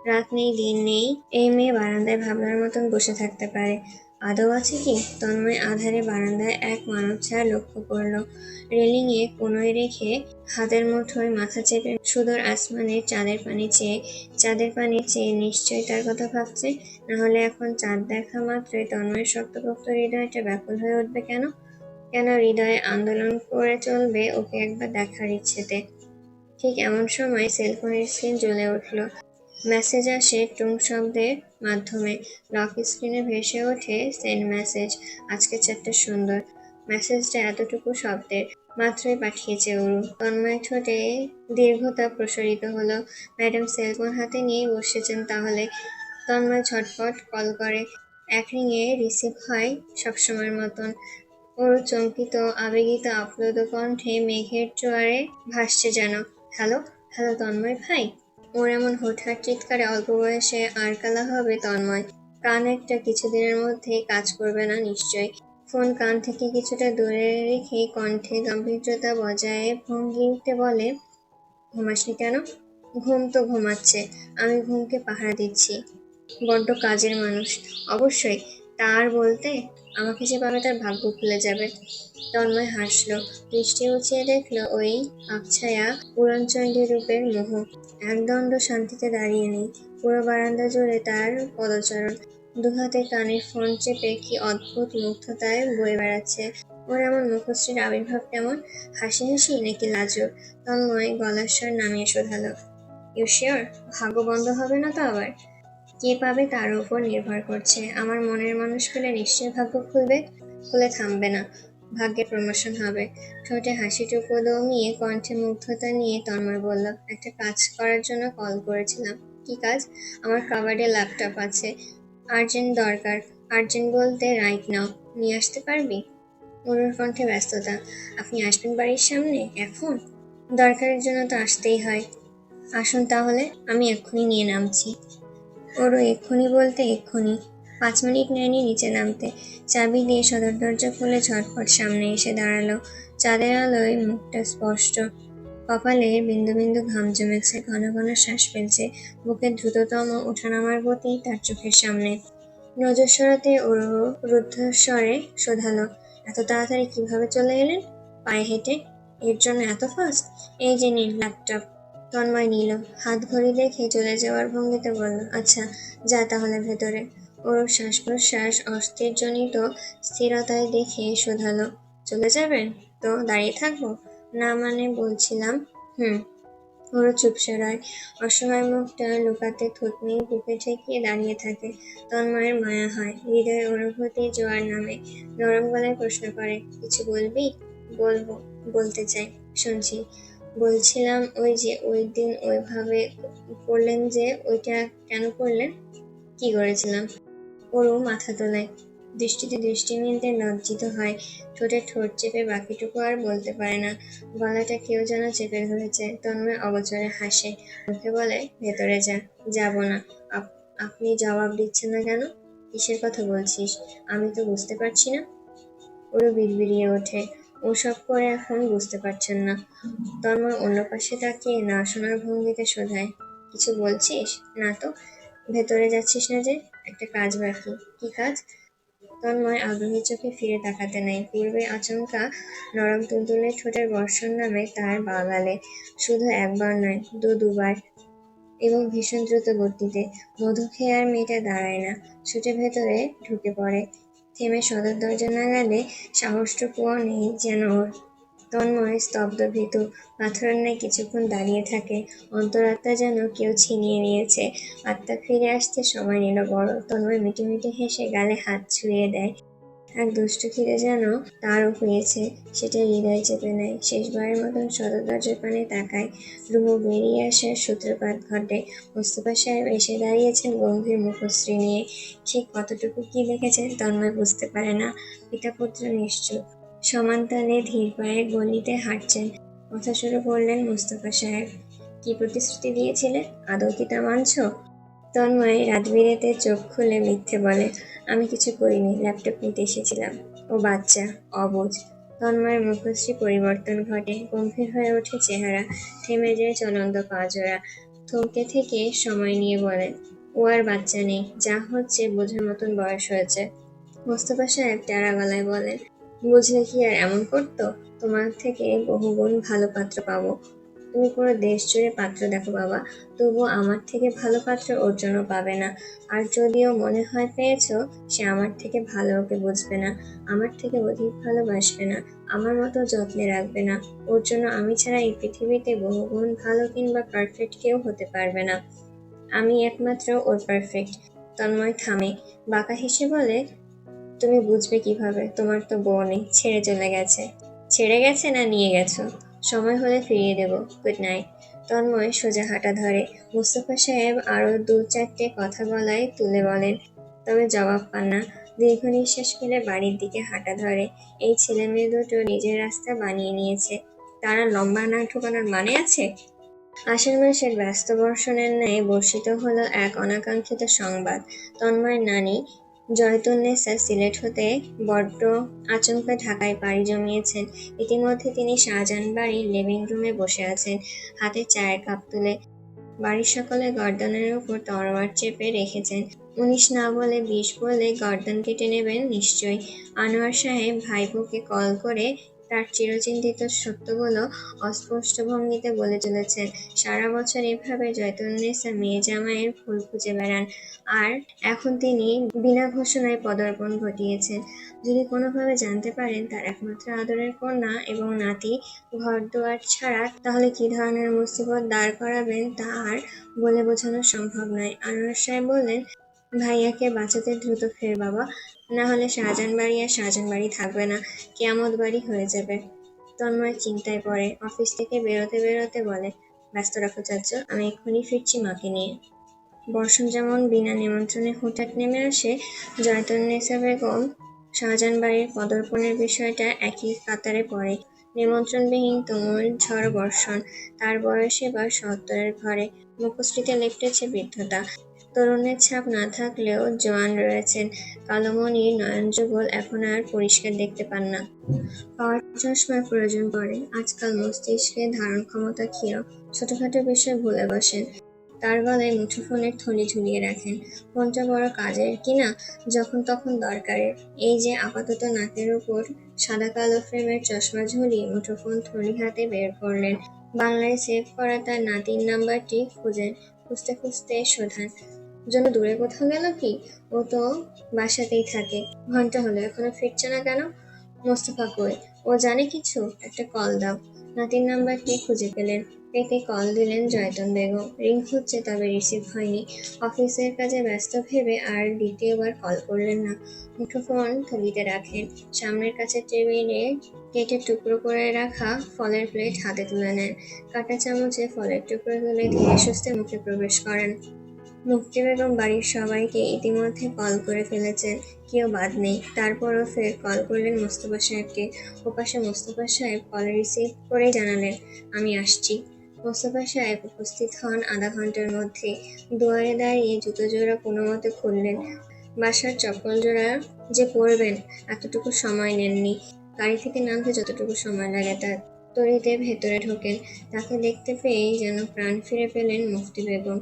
Speaker 1: রাত নেই দিন নেই, এই মেয়ে বারান্দায় ভাবনার মতন বসে থাকতে পারে। আদৌ আছে কি? তন্ময় আধারে বারান্দায় এক মানব ছায়া লক্ষ্য করলো। রেলিংয়ে কোনোয় রেখে হাতের মুঠোয় মাথা চেপে সুদূর আসমানের চাঁদের পানি চেয়ে নিশ্চয়ই তার কথা ভাবছে। নাহলে এখন চাঁদ দেখা মাত্রই তন্ময়ের শক্তপোক্ত হৃদয়টা ব্যাকুল হয়ে উঠবে কেন? কেন হৃদয়ে আন্দোলন করে চলবে ওকে একবার দেখার ইচ্ছেতে? ঠিক এমন সময় সেলফোনের স্ক্রিন জ্বলে উঠল। মেসেজ আসে টুং শব্দের মাধ্যমে। লক স্ক্রিনে ভেসে ওঠে সেন্ড মেসেজ। আজকে চ্যাটটা সুন্দর। মেসেজটা এতটুকু শব্দের, মাত্রই পাঠিয়েছে অরু। তন্ময় ঠোঁটে দীর্ঘতা প্রসারিত হলো। ম্যাডাম সেলফোন হাতে নিয়েই বসেছেন তাহলে। তন্ময় ঝটপট কল করে। এক রিংয়ে রিসিভ হয় সবসময়ের মতন। অরু চমকিত আবেগিত আপ্লুত কণ্ঠে মেঘের জোয়ারে ভাসছে যেন। হ্যালো, হ্যালো তন্ময় ভাই। ওর এমন হুটহাট চিৎকারে অল্প বয়সে আরকালা হবে তন্ময়। কান একটা কিছুদিনের মধ্যেই কাজ করবে না নিশ্চয়। ফোন কান থেকে কিছুটা দূরে রেখে কণ্ঠে গাম্ভীর্যতা বজায় ভঙ্গিতে বলে, ঘুমাসনি কেন? ঘুম তো ঘুমাচ্ছে, আমি ঘুমকে পাহারা দিচ্ছি। বড্ড কাজের মানুষ। অবশ্যই, তার বলতে আমাকে যে পাবে তার ভাগ্য খুলে যাবে। তন্ময় হাসল। দৃষ্টি উঁচিয়ে দেখল ওই আবছায়া পুরনচণ্ডী রূপের মোহ। একদণ্ড শান্তিতে দাঁড়িয়ে নেই। পুরো বারান্দা জুড়ে তার পদচারণ। দুহাতে কানের ফোন চেপে কি অদ্ভুত মুগ্ধতায় বয়ে বেড়াচ্ছে। ওর এমন মুখশ্রীর আবির্ভাব কেমন? হাসি হাসি নাকি লাজুক? তন্ময় গলার স্বর নামিয়ে শোধালো, ইউ শিওর? ভাগ্য বন্ধ হবে না তো আবার? কে পাবে তার উপর নির্ভর করছে। আমার মনের মানুষ পেলে নিশ্চয়ই ভাগ্য খুলে থামবে না। ভাগ্যে প্রমোশন হবে। ঠোঁটে হাসিটুকু দমিয়ে কণ্ঠে মুগ্ধতা নিয়ে তন্ময় বলল, একটা কাজ করার জন্য কল করেছিলাম। কি কাজ? আমার কাবার্ডে ল্যাপটপ আছে, আর্জেন্ট দরকার। আর্জেন্ট বলতে রাইট নাও। নিয়ে আসতে পারবি? অরুর কণ্ঠে ব্যস্ততা। আপনি আসবেন বাড়ির সামনে এখন? দরকারের জন্য তো আসতেই হয়। আসুন তাহলে, আমি এক্ষুনি নিয়ে নামছি। ওরও এক্ষুনি বলতে এক্ষুনি। 5 মিনিট নেয়নি নিচে নামতে। চাবি দিয়ে সদর দরজা খুলে ঝটপট সামনে এসে দাঁড়ালো। চাঁদের আলোয় মুখটা স্পষ্ট। কপালে বিন্দু বিন্দু ঘাম জমেছে। ঘন ঘন শ্বাস ফেলছে। বুকের দ্রুততম ওঠানামার গতি তার চোখের সামনে। নজর সরাতে ওরও রুদ্ধস্বরে শোধালো, এত তাড়াতাড়ি কিভাবে চলে এলেন? পায়ে হেঁটে? এর জন্য এত ফাস্ট? এই যে নিন ল্যাপটপ। তন্ময় নিল। হাত ঘড়ি দেখে চলে যাওয়ার ভঙ্গিতে বলল, আচ্ছা যা তাহলে ভেতরে। ওর শ্বাস প্রশ্বাস অস্থিরজনিত স্থিরতায় দেখে শোধালো, চলে যাবেন? তো দাঁড়িয়ে থাকবো? না মানে বলছিলাম। হুম। ওরও চুপসে রয়। অসহায় মুখটা লুকাতে থুতনি বুকে ঠেকিয়ে দাঁড়িয়ে থাকে। তন্ময়ের মায়া হয়। হৃদয়ে অনুভূতির জোয়ার নামে। নরম গলায় প্রশ্ন করে, কিছু বলবি? বলবো, বলতে চাই। শুনছি। বলছিলাম ওই যে ওই দিন ওইভাবে করলেন যে, ওইটা কেন করলেন? কি করেছিলাম? অরু মাথা তোলায়। দৃষ্টিতে দৃষ্টি মিলতে লজ্জিত হয়। ঠোঁটে ঠোঁট চেপে বাকিটুকু আর বলতে পারে না। গলাটা কেউ যেন চেপে ধরেছে। তন্ময় অগোচরে হাসে। মুখে বলে, ভেতরে যা। যাব না। আপনি জবাব দিচ্ছেন না কেন? কিসের কথা বলছিস? আমি তো বুঝতে পারছি না। ওরও বিড়বিড়িয়ে ওঠে। ওসব করে এখন বুঝতে পারছেন না। তন্ময় অন্য পাশে তাকিয়ে না শোনার ভঙ্গিতে শোধায়, কিছু বলছিস? না তো। ভেতরে যাচ্ছিস না যে? একটা কাজ বাকি। কি কাজ? তন্ময় আগ্রহী চোখে ফিরে তাকাতে নাই। পূর্বে আচমকা নরম তুলতুলে ঠোঁটের বর্ষণ নামে তার বাগালে। শুধু একবার নয়, দুবার। এবং ভীষণ দ্রুত গতিতে। মধু খেয়ে আর মেয়েটা দাঁড়ায় না, ছুটে ভেতরে ঢুকে পড়ে। থেমে সদর দরজা নাগালে সাহসটুকুও নেই যেন ওর। তন্ময় স্তব্ধ ভীতু পাথরের ন্যায় কিছুক্ষণ দাঁড়িয়ে থাকে। অন্তরাত্মা যেন কেউ ছিনিয়ে নিয়েছে। আত্মা ফিরে আসতে সময় নিল বড়। তন্ময় মিটিমিটি হেসে গালে হাত ছুঁয়ে দেয়। এক দুষ্টু খিদে যেন তারও হয়েছে, সেটা হৃদয় চেপে নেয়। শেষবারের মতন সদর দরজার পানে তাকায়। রুমু বেরিয়ে আসার সূত্রপাত ঘটে। মোস্তফা সাহেব এসে দাঁড়িয়েছেন গম্ভীর মুখশ্রী নিয়ে। ঠিক কতটুকু কি দেখেছেন তন্ময় বুঝতে পারে না। পিতা-পুত্র নিশ্চুপ, সমান তালে ধীর পায়ে গলিতে হাঁটছেন। কথা শুরু করলেন মোস্তফা সাহেব, কি প্রতিশ্রুতি দিয়েছিলে? আদৌ কি তা মানছ? তন্ময় রাত বিরেতে চোখ খুলে মিথ্যে বলে, আমি কিছু করিনি, ল্যাপটপ নিতে এসেছিলাম। ও বাচ্চা, অবুঝ। তন্ময়ের মুখশ্রী পরিবর্তন ঘটে, গম্ভীর হয়ে ওঠে চেহারা, থেমে যায় চলন্ত পাজোড়া। থমকে থেকে সময় নিয়ে বলেন, ও আর বাচ্চা নেই, যা হচ্ছে বোঝার মতন বয়স হয়েছে। মোস্তফা সাহেব টেরা গলায় বলেন, বুঝলে কি আর এমন করতো? তোমার থেকে বহুগুণ ভালো পাত্র পাবো। তুমি পুরো দেশ জুড়ে পাত্র দেখো বাবা, তবুও আমার থেকে ভালো পাত্র ওর জন্য পাবে না। আর যদিও মনে হয় পেয়েছো, সে আমার থেকে ভালো ওকে বুঝবে না, আমার থেকে অধিক ভালোবাসবে না, আমার মতো যত্নে রাখবে না। ওর জন্য আমি ছাড়া এই পৃথিবীতে বহুগুণ ভালো কিংবা পারফেক্ট কেউ হতে পারবে না। আমি একমাত্র ওর পারফেক্ট। তন্ময় থামে, বাঁকা হেসে বলে, তুমি বুঝবে কিভাবে? তোমার তো বউ নেই, ছেড়ে চলে গেছে। ছেড়ে গেছে না নিয়ে গেছো? সময় হলে ফিরিয়ে দেব। Good night. তন্ময় সোজা হাঁটা ধরে। মুস্তফা সাহেব আরো দু চারটে কথা গলায় তুলে বলেন, তবে জবাব পান না। দীর্ঘ নিঃশ্বাস ফেলে বাড়ির দিকে হাঁটা ধরে। এই ছেলে মেয়ে দুটো নিজের রাস্তা বানিয়ে নিয়েছে, তারা লম্বা নাক ঢোকানোর মানে আছে? আষাঢ় মাসের ব্যস্ত বর্ষণের ন্যায় বর্ষিত হলো এক অনাকাঙ্ক্ষিত সংবাদ। তন্ময়ের নানি জয়তুন্নেসা সিলেট হতে বড্ড আচমকা ঢাকায় পাড়ি জমিয়েছেন। ইতিমধ্যে তিনি শাহজাহান বাড়ির লিভিং রুমে বসে আছেন, হাতে চায়ের কাপ তুলে। বাড়ির সকলে গর্দনের উপর তরোয়ার চেপে রেখেছেন। ১৯ না বলে ২০ বলে গর্দন কেটে নেবেন নিশ্চয়ই। আনোয়ার সাহেব ভাইপোকে কল করে তার চিরচিন্তিত সত্যগুলো অস্পষ্ট ভঙ্গিতে বলে চলেছেন। সারা বছর এভাবে জয়তুন্নেসা মেয়ে জামাইয়ের ফুল খুঁজে বেড়ান, আর এখন তিনি বিনা ঘোষণায় পদার্পণ ঘটিয়েছেন। যদি কোনোভাবে জানতে পারেন তার একমাত্র আদরের কন্যা এবং নাতি ঘরদুয়ার ছাড়া, তাহলে কি ধরনের মুসিবত দাঁড় করাবেন তা আর বলে বোঝানো সম্ভব নয়। আনোয়ার সাহেব বললেন, ভাইয়াকে বাঁচাতে দ্রুত ফের বাবা, না হলে শাহজাহান বাড়ি আর শাহজাহান বাড়ি থাকবে না, কেয়ামত বাড়ি হয়ে যাবে। তন্ময় চিন্তায় পড়ে। অফিস থেকে বেরোতে বেরোতে বলে, ব্যস্ত রাখো চাচ্চু, আমি এক্ষুনি ফিরছি মাকে নিয়ে। বর্ষণ যেমন বিনা নিমন্ত্রণে হুটহাট নেমে আসে, জয়তুন্নেসা বেগম শাহজাহান বাড়ির পদার্পণের বিষয়টা একই কাতারে পড়ে। নিমন্ত্রণবিহীন তুমুল ঝড় বর্ষণ। তার বয়স এবার ৭০-এর ঘরে। মুখশ্রীতে লেপ্টেছে বৃদ্ধতা। তরুণের ছাপ না থাকলেও জোয়ান রয়েছেন। কালোমণির নয়নযুগল এখন আর পরিষ্কার দেখতে পান না। পাওয়ার চশমার প্রয়োজন পড়ে। আজকাল মস্তিষ্কের ধারণ ক্ষমতা ক্ষীণ, ছোটখাটো বিষয় ভুলে বসেন। তার গলায় মুঠোফোনের থলি ঝুলিয়ে রাখেন। ফোনটা বড় কাজের কিনা, যখন তখন দরকারের। এই যে আপাতত নাকের উপর সাদা কালো ফ্রেমের চশমা ঝুলিয়ে মুঠোফোন থলি হাতে বের করলেন। বাংলায় সেভ করা তার নাতির নাম্বারটি খুঁজেন। খুঁজতে খুঁজতে শোধান, জন্য দূরে কোথাও গেল কি? ও তো বাসাতেই থাকে। ঘন্টা হলো, এখনো ফিরছে না কেন? মোস্তফা কই? ও জানে কিছু? একটা কল দাও। নাতির নাম্বারটি খুঁজে পেলেন, পেতে কল দিলেন জয়তুন বেগম। রিং হচ্ছে, তবে রিসিভ হয়নি। অফিসের কাজে ব্যস্ত ভেবে আর দ্বিতীয়বার কল করলেন না। মুঠোফোন থলিতে রাখেন। সামনের কাছের টেবিলে কেটে টুকরো করে রাখা ফলের প্লেট হাতে তুলে নেন। কাঁটা চামচে ফলের টুকরো তুলে ধীরে সুস্থে মুখে প্রবেশ করেন। মুফতি বেগম বাড়ির সবাইকে ইতিমধ্যে কল করে ফেলেছেন, কেউ বাদ নেই। তারপরও ফের কল করলেন মোস্তফা সাহেবকে। ওপাশে মোস্তফা সাহেব কল রিসিভ করেই জানালেন, আমি আসছি। মোস্তফা সাহেব উপস্থিত হন আধা ঘন্টার মধ্যে। দুয়ারে দাঁড়িয়ে জুতো জোড়া কোনোমতে খুললেন। বাসার চপ্পল জোড়া যে পরবেন এতটুকু সময় নেননি। গাড়ি থেকে নামতে যতটুকু সময় লাগে তার তড়িতে ভেতরে ঢোকেন। তাকে দেখতে পেয়েই যেন প্রাণ ফিরে পেলেন মুফতি বেগম।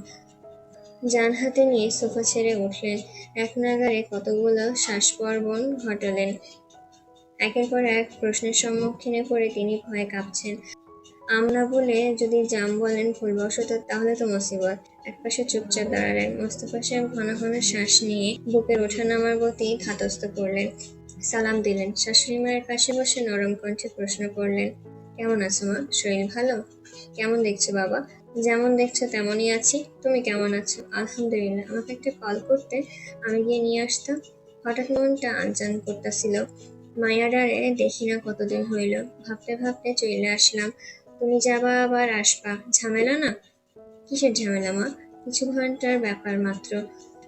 Speaker 1: যান হাতে নিয়ে সোফা ছেড়ে উঠলেন। এক নাগাড়ে কতগুলো শ্বাসপর্বণ ঘটালেন। একের পর এক প্রশ্নের সম্মুখীনে পড়ে তিনি ভয়ে কাঁপছেন। আমরা বলে যদি জাম বলেন ভুলবশত, তাহলে তো মুসিবত। একপাশে চুপচাপ দাঁড়ালেন। মোস্তফা সাহেব ঘন ঘন শ্বাস নিয়ে বুকের ওঠানামার গতি ধাতস্থ করলেন। সালাম দিলেন। শাশুড়ি মায়ের পাশে বসে নরম কণ্ঠে প্রশ্ন করলেন, কেমন আছো মা? শরীর ভালো? কেমন দেখছো বাবা? যেমন দেখছো তেমনই আছি। তুমি কেমন আছো? আলহামদুলিল্লাহ। আমাকে একটা কল করতে, আমি গিয়ে নিয়ে আসতাম। হঠাৎ মনটা আনচান করতেছিল। মায়াডারে দেখি না কতদিন হইল। ভাবতে ভাবতে চলে আসলাম। তুমি যাবা আবার আসবা, ঝামেলা না? কিসের ঝামেলা মা? কিছু ঘন্টার ব্যাপার মাত্র।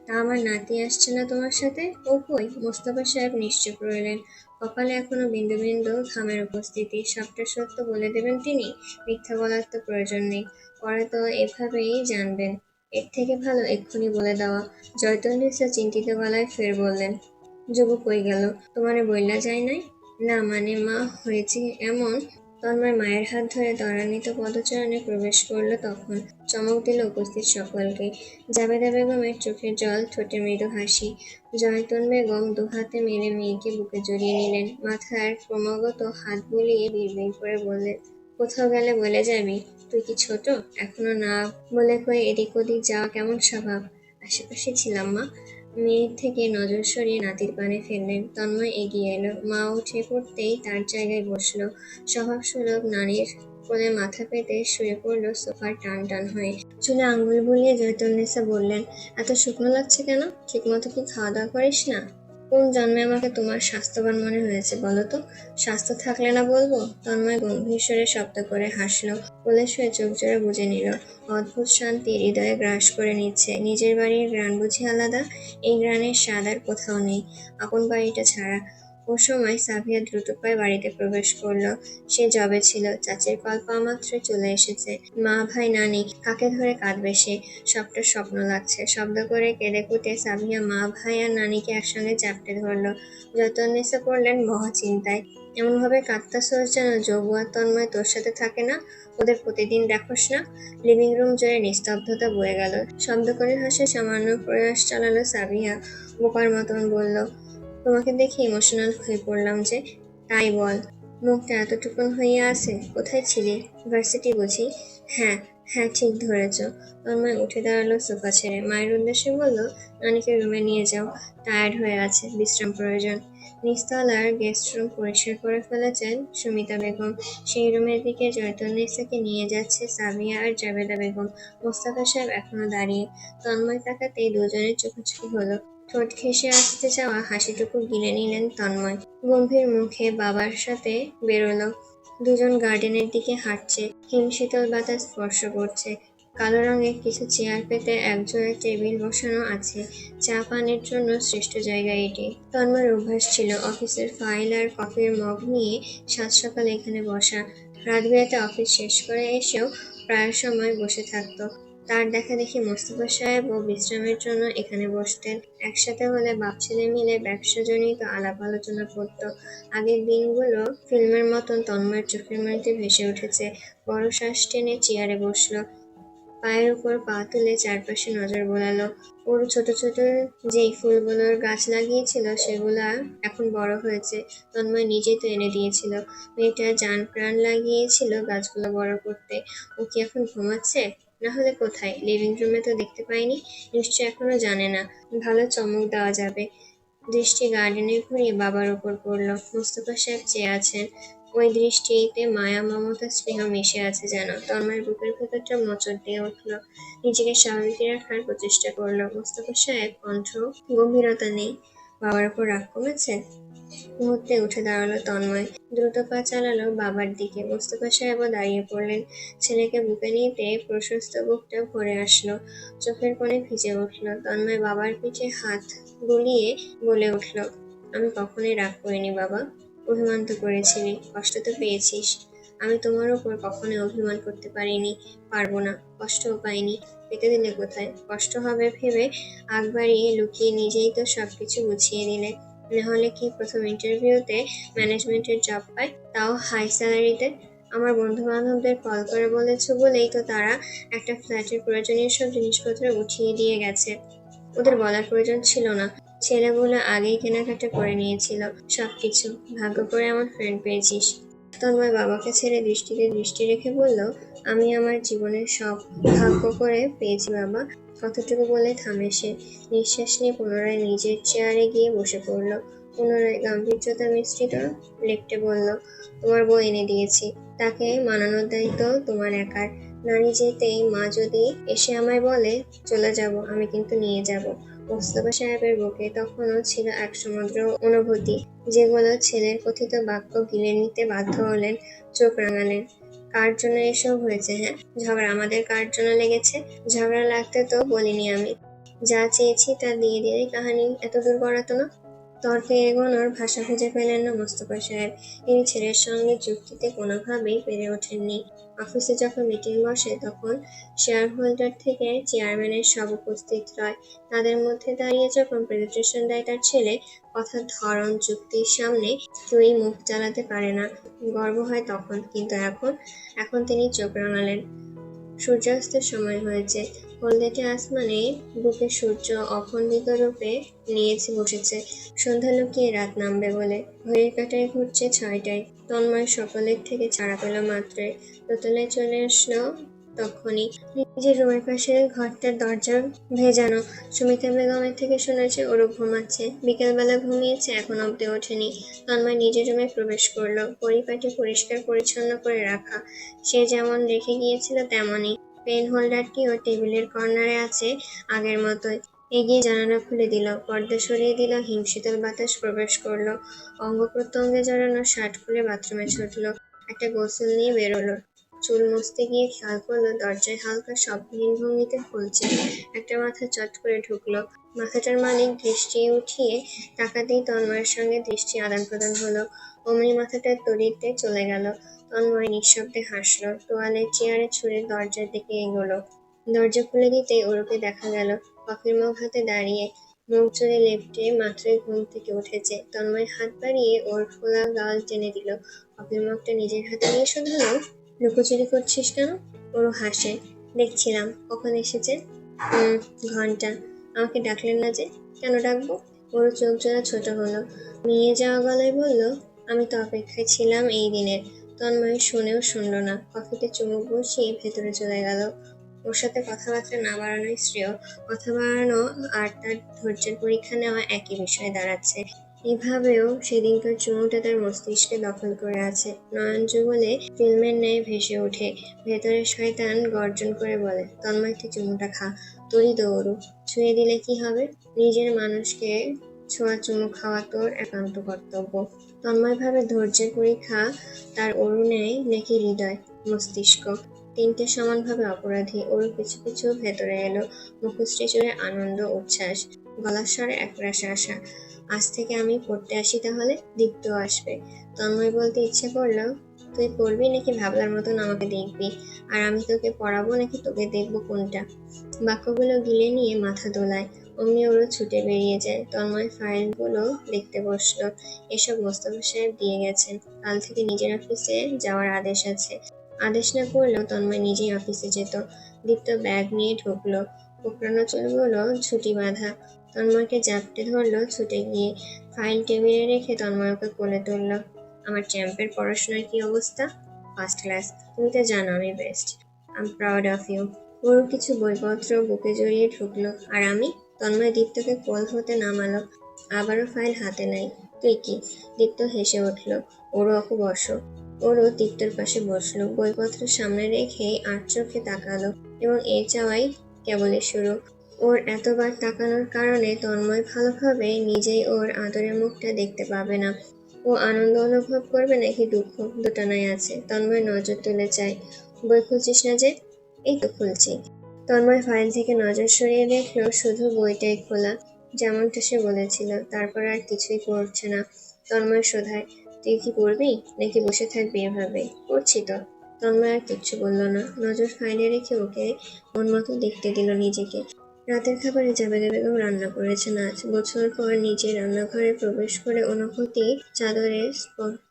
Speaker 1: তা আমার নাতি আসছে না তোমার সাথে? ও কই? মোস্তফা সাহেব নিশ্চুপ রইলেন। কপালে এখনো বিন্দু বিন্দু ঘামের উপস্থিতি। সবটা সত্য বলে দেবেন তিনি? মিথ্যা বলার তো প্রয়োজন নেই। পরে তো এভাবেই জানবেন। এর থেকে ভালো এক্ষুনি বলে দেওয়া। জয়তুন্নেসা চিন্তিত গলায় ফের বললেন, যোগু কই গেল? তোমারে বইলা যায় নাই? না মানে মা, হয়েছে এমন। তন্ময় মায়ের হাত ধরে ত্বরান্বিত পদচারণে প্রবেশ করলো তখন। চমক দিল উপস্থিত সকলকে। জাবেদা বেগমের চোখের জল, ঠোঁটে মৃদু হাসি। জয়তুন বেগম দুহাতে মেলে মেয়েকে বুকে জড়িয়ে নিলেন। মাথার ক্রমাগত হাত বুলিয়ে বিড়বিড় করে বললেন, কোথাও গেলে বলে যাবি? তুই কি ছোট? এখনো না বলে কয়ে এদিক ওদিক যাওয়া কেমন স্বভাব? আশেপাশে ছিলাম মা। মেয়ের থেকে নজর সরিয়ে নাতির পানে ফেললেন। তন্ময় এগিয়ে এলো। মা উঠে পড়তেই তার জায়গায় বসলো। স্বভাবসুলভ নারীর কোলে মাথা পেতে শুয়ে পড়ল সোফার টান টান হয়ে। চুলে আঙ্গুল বুলিয়ে জয়তুন্নেসা বললেন, এত শুকনো লাগছে কেন? ঠিকমতো কি খাওয়া দাওয়া করিস না? কোন জন্মে আমাকে তোমার স্বাস্থ্যবান মনে হয়েছে বলো তো? স্বাস্থ্য থাকলে না বলবো? তন্ময় গম্ভীর স্বরে শব্দ করে হাসলো। কোলে শুয়ে চোখ জোড়া বুজে নিল। অদ্ভুত শান্তি হৃদয়ে গ্রাস করে নিচ্ছে। নিজের বাড়ির গ্রান বুঝি আলাদা? এই গ্রানের স্বাদ আর কোথাও নেই, আপন বাড়িটা ছাড়া। ও সময় সাভিয়া দ্রুত পায়ে বাড়িতে প্রবেশ করলো। সে জবে ছিল, চাচির কল পাওয়া মাত্রই চলে এসেছে। মা, ভাই, নানি, কাকে ধরে কাঁদবে সে? সবটা স্বপ্ন লাগছে। শব্দ করে কেঁদে কুটে সাভিয়া মা, ভাই আর নানিকে একসঙ্গে চাপটে ধরলো। যতন্নেসা পড়লেন মহা চিন্তায়। এমন ভাবে কাঁদতাছোস যেন যোগু আর তন্ময় তোর সাথে থাকে না। ওদের প্রতিদিন দেখোস না? লিভিং রুম জুড়ে নিস্তব্ধতা বয়ে গেল। শব্দ করে হাসে সামান্য প্রয়াস চালালো সাবিহা। বোকার মতন বলল, তোমাকে দেখে ইমোশনাল হয়ে পড়লাম যে। তাই বল, মুখটা এতটুকুন হইয়া আছে। কোথায় ছিলি? ভার্সিটি বুঝি? হ্যাঁ, হ্যাঁ ঠিক ধরেছ। তন্ময় উঠে দাঁড়ালো সোফা ছেড়ে। মায়ের উদ্দেশ্যে বলল, নানিকে রুমে নিয়ে যাও, টায়ার্ড হয়ে আছে, বিশ্রাম প্রয়োজন। নিচতলার গেস্ট রুম পরিষ্কার করে ফেলেছেন সুমিতা বেগম। সেই রুমের দিকে জয়তুন্নেসাকে নিয়ে যাচ্ছে সাবিয়া আর জাবেদা বেগম। মোস্তফা সাহেব এখনো দাঁড়িয়ে। তন্ময় তাকাতেই দুজনের চোখাচোখি হলো। ঠোঁট ঘেঁষে আসতে চাওয়া হাসিটুকু গিলে নিলেন তন্ময়। গম্ভীর মুখে বাবার সাথে বেরোলো। দুজন গার্ডেনের দিকে হাঁটছে। হিমশীতল বাতাস স্পর্শ করছে। কালো রঙের কিছু চেয়ার পেতে একজোড়া টেবিল বসানো আছে। চা পানের জন্য শ্রেষ্ঠ জায়গা এটি। তন্ময়ের অভ্যাস ছিল অফিসের ফাইল আর কফির মগ নিয়ে সাত সকালে এখানে বসা। রাত বিরাতে অফিস শেষ করে এসেও প্রায় সময় বসে থাকতো। তার দেখা দেখি মোস্তফা সাহেবও বিশ্রামের জন্য এখানে বসতেন। একসাথে হলে বাপ ছেলে মিলে ব্যবসাজনিত আলাপ আলোচনা করত। আগের দিনগুলো ফিল্মের মতন তন্ময়ের চোখের মধ্যে ভেসে উঠেছে। বড় শ্বাস টেনে চেয়ারে বসলো। পায়ের উপর পা তুলে চারপাশে নজর বোলালো। ওর ছোট ছোট যেই ফুলগুলোর গাছ লাগিয়েছিল সেগুলা এখন বড় হয়েছে। তন্ময় নিজেই তো এনে দিয়েছিল। মেয়েটা জান প্রাণ লাগিয়েছিল গাছগুলো বড় করতে। ও কি এখন ঘুমাচ্ছে? না হলে কোথায়? লিভিং রুমে তো দেখতে পাইনি। নিশ্চয় এখনো জানে না। ভালো চমক দেওয়া যাবে। দৃষ্টি গার্ডেনে ঘুরিয়ে বাবার উপর পড়ল। মোস্তফা সাহেব চেয়ে আছেন। ওই দৃষ্টিতে মায়া, মমতা, স্নেহ মিশে আছে যেন। তন্ময়ের বুকের ভেতরটা মোচড় দিয়ে উঠল। নিজেকে স্বাভাবিক রাখার প্রচেষ্টা করল। মোস্তফা সাহেব কণ্ঠ গম্ভীরতা নেই। বাবার উপর রাগ কমেছে? মুহূর্তে উঠে দাঁড়ালো তন্ময়। দ্রুত পা চালালো বাবার দিকে। মোস্তফা সাহেবও দাঁড়িয়ে পড়লেন। ছেলেকে বুকে নিতে প্রশস্ত বুকটা ভরে আসলো। চোখের কোণে ভিজে উঠল। তন্ময় বাবার পিঠে হাত বুলিয়ে বলে উঠল, আমি কখনোই রাগ করিনি বাবা। অভিমান তো করেছিলি, কষ্ট তো পেয়েছিস। আমি তোমার উপর কখনোই অভিমান করতে পারিনি, পারবো না। কষ্টও পাইনি। পেতে দিলে কোথায়? কষ্ট হবে ভেবে আগ বাড়িয়ে লুকিয়ে নিজেই তো সবকিছু গুছিয়ে দিলে। নাহলে কি প্রথম ইন্টারভিউতে ম্যানেজমেন্টের জব পাই, তাও হাই স্যালারিতে? আমার বন্ধু বান্ধবদের কল করে বলেছো বলেই তো তারা একটা ফ্ল্যাটের প্রয়োজনীয় সব জিনিসপত্র উঠিয়ে দিয়ে গেছে। ওদের বলার প্রয়োজন ছিল না। ছেলেগুলো আগেই কেনাকাটা করে নিয়েছিল সবকিছু। ভাগ্য করে আমার ফ্রেন্ড পেয়েছিস। তন্ময় বাবাকে ছেড়ে দৃষ্টিতে দৃষ্টি রেখে বলল, আমি আমার জীবনের সব ভাগ্য করে পেয়েছি বাবা। কতটুকু বলে থামে সে। নিঃশ্বাস নিয়ে পুনরায় নিজের চেয়ারে গিয়ে বসে পড়ল। পুনরায় গাম্ভীর্যতা মিশ্রিত লেপটে বলল, তোমার বউ এনে দিয়েছি। তাকে মানানোর দায়িত্ব তোমার একার। নানি যেতেই মা যদি এসে আমায় বলে চলে যাব, আমি কিন্তু নিয়ে যাব। মোস্তফা সাহেবের বুকে তখনও ছিল এক সমুদ্র অনুভূতি, যেগুলো ছেলের কথিত বাক্য গিলে নিতে বাধ্য হলেন। চোখ রাঙালেন। কার জন্য এসব হয়েছে? হ্যাঁ, ঝগড়া আমাদের কার জন্য লেগেছে? ঝগড়া লাগতে তো বলিনি আমি। যা চেয়েছি তা দিয়ে দিলেই কাহানি এত দূর গড়াতো না। তর্কে এগোনোর ভাষা খুঁজে পেলেন না মোস্তফা সাহেব। তিনি ছেলের সঙ্গে যুক্তিতে কোনোভাবেই পেরে ওঠেননি। অফিসে যখন মিটিং বসে তখন শেয়ার হোল্ডার থেকে চেয়ারম্যানের সব উপস্থিত রয়। তাদের মধ্যে দাঁড়িয়ে যখন প্রেজেন্টেশন দেয় তার ছেলে, কথার ধরন, যুক্তির সামনে কেউই মুখ চালাতে পারে না। গর্ব হয় তখন, কিন্তু এখন তিনি চোখ রাঙালেন। সূর্যাস্তের সময় হয়েছে। হলদেটে আসমানে বুকে সূর্য অখণ্ডিত রূপে নিয়েছে বসেছে। সন্ধ্যা লুকিয়ে রাত নামবে বলে। ঘড়ির কাঁটায় ঘুরছে 6টায়। তন্ময় সকলের থেকে ছাড়া পেল মাত্রই। দোতলায় চলে আসলো তক্ষুনি। নিজের রুমের পাশের ঘরটার দরজা ভেজানো। সুমিতা বেগমের থেকে শুনেছে ওরও ঘুমাচ্ছে। বিকেলবেলা ঘুমিয়েছে, এখন অব্দি ওঠেনি। তন্ময় নিজের রুমে প্রবেশ করলো। পরিপাটি পরিষ্কার পরিচ্ছন্ন করে রাখা। সে যেমন রেখে গিয়েছিল তেমনই। পেন হোল্ডারটিও টেবিলের কর্নারে আছে আগের মতোই। এগিয়ে জানালা খুলে দিল, পর্দা সরিয়ে দিল, হিমশীতল বাতাস প্রবেশ করলো। অঙ্গ প্রত্যঙ্গে জড়ানো শার্ট খুলে বাথরুমে ছুটল। একটা গোসল নিয়ে বেরোলো। চুল মুছতে গিয়ে খেয়াল করলো দরজায় হালকা শব্দহীন ভঙ্গিতে খুলছে। একটা মাথা চট করে ঢুকলো। মাথাটার মালিক দৃষ্টি উঠিয়ে তাকাতেই তন্ময়ের সঙ্গে দৃষ্টি আদান প্রদান হলো। অমনি মাথাটার তড়িতে চলে গেল। তন্ময় নিঃশব্দে হাসল। তোয়ালের চেয়ারে ছুঁড়ে দরজার দিকে এগোলো। দরজা খুলে দিতেই ওরকে দেখা গেল, কফির মগ হাতে দাঁড়িয়ে। মুখ জুড়ে লেপ্টে মাত্রই ঘুম থেকে উঠেছে। তন্ময় হাত বাড়িয়ে ওর ফোলা গাল টেনে দিল। কফির মগটা নিজের হাতে নিয়ে শোধালো, লুকোচুরি করছিস কেন? ওরও হাসে। দেখছিলাম। কখন এসেছে? হুম, ঘন্টা। আমাকে ডাকলেন না যে? কেন ডাকবো? ওর চোখ জোড়া ছোট হলো। নিয়ে যাওয়া গলায় বলল, আমি তো অপেক্ষায় ছিলাম এই দিনের। তন্ময় শুনেও শুনল না। কফিতে চুমুক বসিয়ে ভেতরে চলে গেল। ওর সাথে কথাবার্তা না বাড়ানোই শ্রেয়। কথা বাড়ানো আর তার ধৈর্যের পরীক্ষা নেওয়া একই বিষয়ে দাঁড়াচ্ছে। এভাবেও সেদিনকার চুমুটা তার মস্তিষ্কে দখল করে আছে। নয়ন যুগলে ফিল্মের ন্যায় ভেসে ওঠে। ভেতরে শয়তান গর্জন করে বলে, তন্ময় তুই চুমুটা খা, তোরই দৌড়ু। ছুঁয়ে দিলে কি হবে? নিজের মানুষকে ছোঁয়া চুমু খাওয়া তোর একান্ত কর্তব্য। তন্ময় ভাবে ধৈর্যের পরীক্ষা তার অরু নেয় নাকি হৃদয়, মস্তিষ্ক। তিনটে সমানভাবে অপরাধী। ওর পিছু পিছু ভেতরে এলো। মুখশ্রী জুড়ে আনন্দ, উচ্ছ্বাস, গলার স্বরে একরাশ আশা। আজ থেকে আমি পড়তে আসি তাহলে, দীপ্তও আসবে। তন্ময় বলতে ইচ্ছে করলো, তুই পড়বি নাকি ভাবলার মতন আমাকে দেখবি? আর আমি তোকে পড়াবো নাকি তোকে দেখবো, কোনটা? বাক্যগুলো গিলে নিয়ে মাথা দোলায়। অমনি ওরও ছুটে বেরিয়ে যায়। তন্ময় ফাইলগুলো দেখতে বসলো। এসব মোস্তফা সাহেব দিয়ে গেছেন। কাল থেকে নিজের অফিসে যাওয়ার আদেশ আছে। আদেশ না করলেও তন্ময় নিজেই অফিসে যেত। দীপ্ত ব্যাগ নিয়ে ঢুকলো। কোঁকড়ানো চুলগুলো ঝুঁটি বাঁধা। তন্ময়কে জাপটে ধরলো ছুটে গিয়ে। ফাইল টেবিলে রেখে তন্ময় ওকে কোলে তুলল। আমার চ্যাম্পের পড়াশোনার কি অবস্থা? First class. তুমি তো জানো আমি best. I am proud of you. ওরও কিছু বইপত্র বুকে জড়িয়ে ঢুকলো। আর আমি? তন্ময় দীপ্তকে কোল হতে নামালো। আবারও ফাইল হাতে নেয়। তুই কি? দীপ্ত হেসে উঠল। ওরও অপু বসো। ওরও দীপ্তর পাশে বসলো। বইপত্র সামনে রেখে আর চোখে তাকালো। এবং এর চাওয়াই কেবলই শুরু। ওর এতবার তাকানোর কারণে তন্ময় ভালোভাবে নিজেই ওর আদরের মুখটা দেখতে পাবে না। ও আনন্দ অনুভব করবে নাকি দুঃখ, দুটানাই আছে। তন্ময় নজর তুলে চায়। বই খুলছিস না যে? এই তো খুলছি। তন্ময় ফাইল থেকে নজর সরিয়ে দেখলো শুধু বইটাই খোলা, যেমনটা সে বলেছিল। তারপর আর কিছুই পড়ছে না। তন্ময় শোধায়, তুই কি পড়বি নাকি বসে থাকবি এভাবে? পড়ছি তো। তন্ময় আর কিচ্ছু বলল না। নজর ফাইলে রেখে ওকে মন মতো দেখতে দিল নিজেকে। রাতের খাবারে জাবেদা বেগম রান্না করেছেন আজ। বছর পর নিজে রান্নাঘরে প্রবেশ করে অনুভূতি চাদরে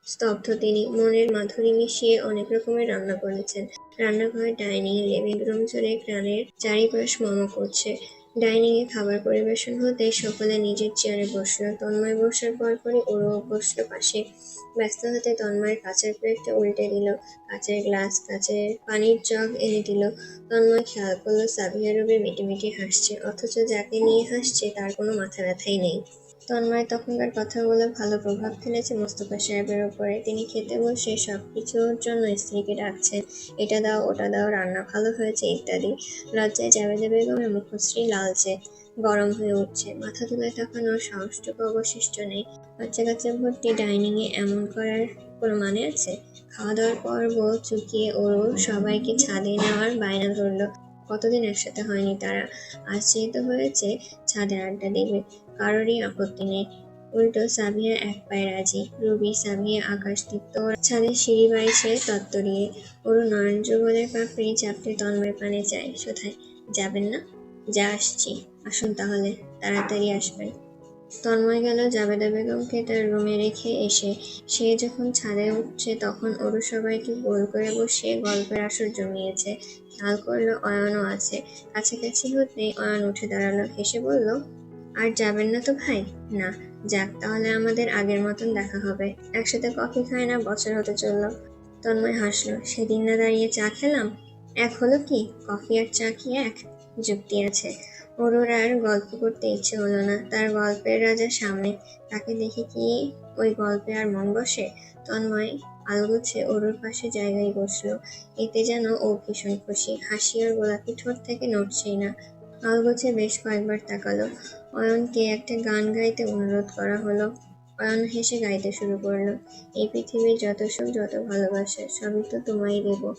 Speaker 1: স্তব্ধ তিনি। মনের মাধুরী মিশিয়ে অনেক রকমের রান্না করেছেন। রান্নাঘর, ডাইনিং, লিভিং রুম জুড়ে ঘ্রাণের চারিপাশ মম করছে। ডাইনিংয়ে খাবার পরিবেশন হতে সকলে নিজের চেয়ারে বসল। তন্ময় বসার পরপরই ওরও বসল পাশে। ব্যস্ত হাতে তন্ময়ের কাচের প্লেটটা উল্টে দিল। কাচের গ্লাস, কাচের পানির জগ এনে দিল। তন্ময় খেয়াল করলো সাবিহা রুবি মিটিমিটি হাসছে, অথচ যাকে নিয়ে হাসছে তার কোনো মাথা ব্যথাই নেই। তন্ময় তখনকার কথাগুলো ভালো প্রভাব ফেলেছে মোস্তফা সাহেবের ওপরে। তিনি খেতে বসে সবকিছুর জন্য স্ত্রীকে ডাকছেন, এটা দাও, ওটা দাও, রান্না ভালো হয়েছে ইত্যাদি। লজ্জায় জাবেদা বেগমের মুখশ্রী লালচে, গরম হয়ে উঠছে। মাথা তুলে তাকানোর সাহসটুকু অবশিষ্ট নেই। বাচ্চা কাচ্চা ভর্তি ডাইনিংয়ে এমন করার কোনো মানে আছে? খাওয়া দাওয়ার পর্ব চুকিয়ে ওরও সবাইকে ছাদে নেওয়ার বায়না ধরলো। কতদিন একসাথে হয়নি তারা। আজ যেহেতু হয়েছে, ছাদে আড্ডা দেবে। কারোরই আপত্তি নেই। উল্টো সাবিয়া এক পায়ে রাজি। রুবি, সাবিয়া আকাশদীপ্ত ওরা ছাদে সিঁড়ি বাইছে তত্তরিয়ে। ওর নয়ন যুগলের পাপড়ি চাপতে তন্ময় পানে চায়। কোথায় যাবেন না? যা আসছি। আসুন তাহলে, তাড়াতাড়ি আসবেন। তন্ময় গেল জাবেদা বেগমকে তার রুমে রেখে এসে। সে যখন ছাদে উঠছে তখন ওরু সবাইকে গোল করে বসিয়ে গল্পের আসর জমিয়েছে। খেয়াল করলো অয়নও আছে। কাছাকাছি হতেই অয়ন উঠে দাঁড়ালো, হেসে বলল, আর যাবেন না তো ভাই? না। যাক, তাহলে আমাদের আগের মতন দেখা হবে। একসাথে কফি খাই না বছর হতে চললো। তন্ময় হাসলো, সেদিন না দাঁড়িয়ে চা খেলাম? এক হলো কি? কফি আর চা কি এক? যুক্তি আছে। অরুর আর গল্প করতে ইচ্ছে হলো না। তার গল্পের রাজা সামনে, তাকে দেখে কি ওই গল্পে আর মন বসে? তন্ময় আলগোছে অরুর পাশে জায়গায় বসলো। এতে যেন ও ভীষণ খুশি। হাসি ওর গোলাপি ঠোঁট থেকে নড়ছেই না। আলগোছে বেশ কয়েকবার তাকালো। অয়নকে একটা গান গাইতে অনুরোধ করা হলো। অয়ন হেসে গাইতে শুরু করলো, এই পৃথিবীর যত সুখ যত ভালোবাসা সবই তো তোমায় দেব।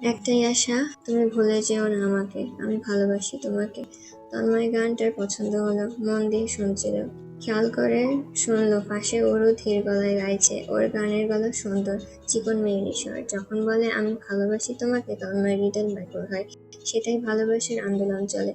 Speaker 1: একটাই আশা, তুমি ভুলে যেও না আমাকে, আমি ভালোবাসি তোমাকে। তন্ময় গানটার পছন্দ হলো, মন দিয়ে শুনছিল। খেয়াল করে শুনলো পাশে ওরও ধীর গলায় গাইছে। ওর গানের গলা সুন্দর, চিকন মেয়েলি স্বর। যখন বলে আমি ভালোবাসি তোমাকে, তন্ময় হৃদয় ব্যাকুল হয়। সেটাই ভালোবাসার আন্দোলন চলে।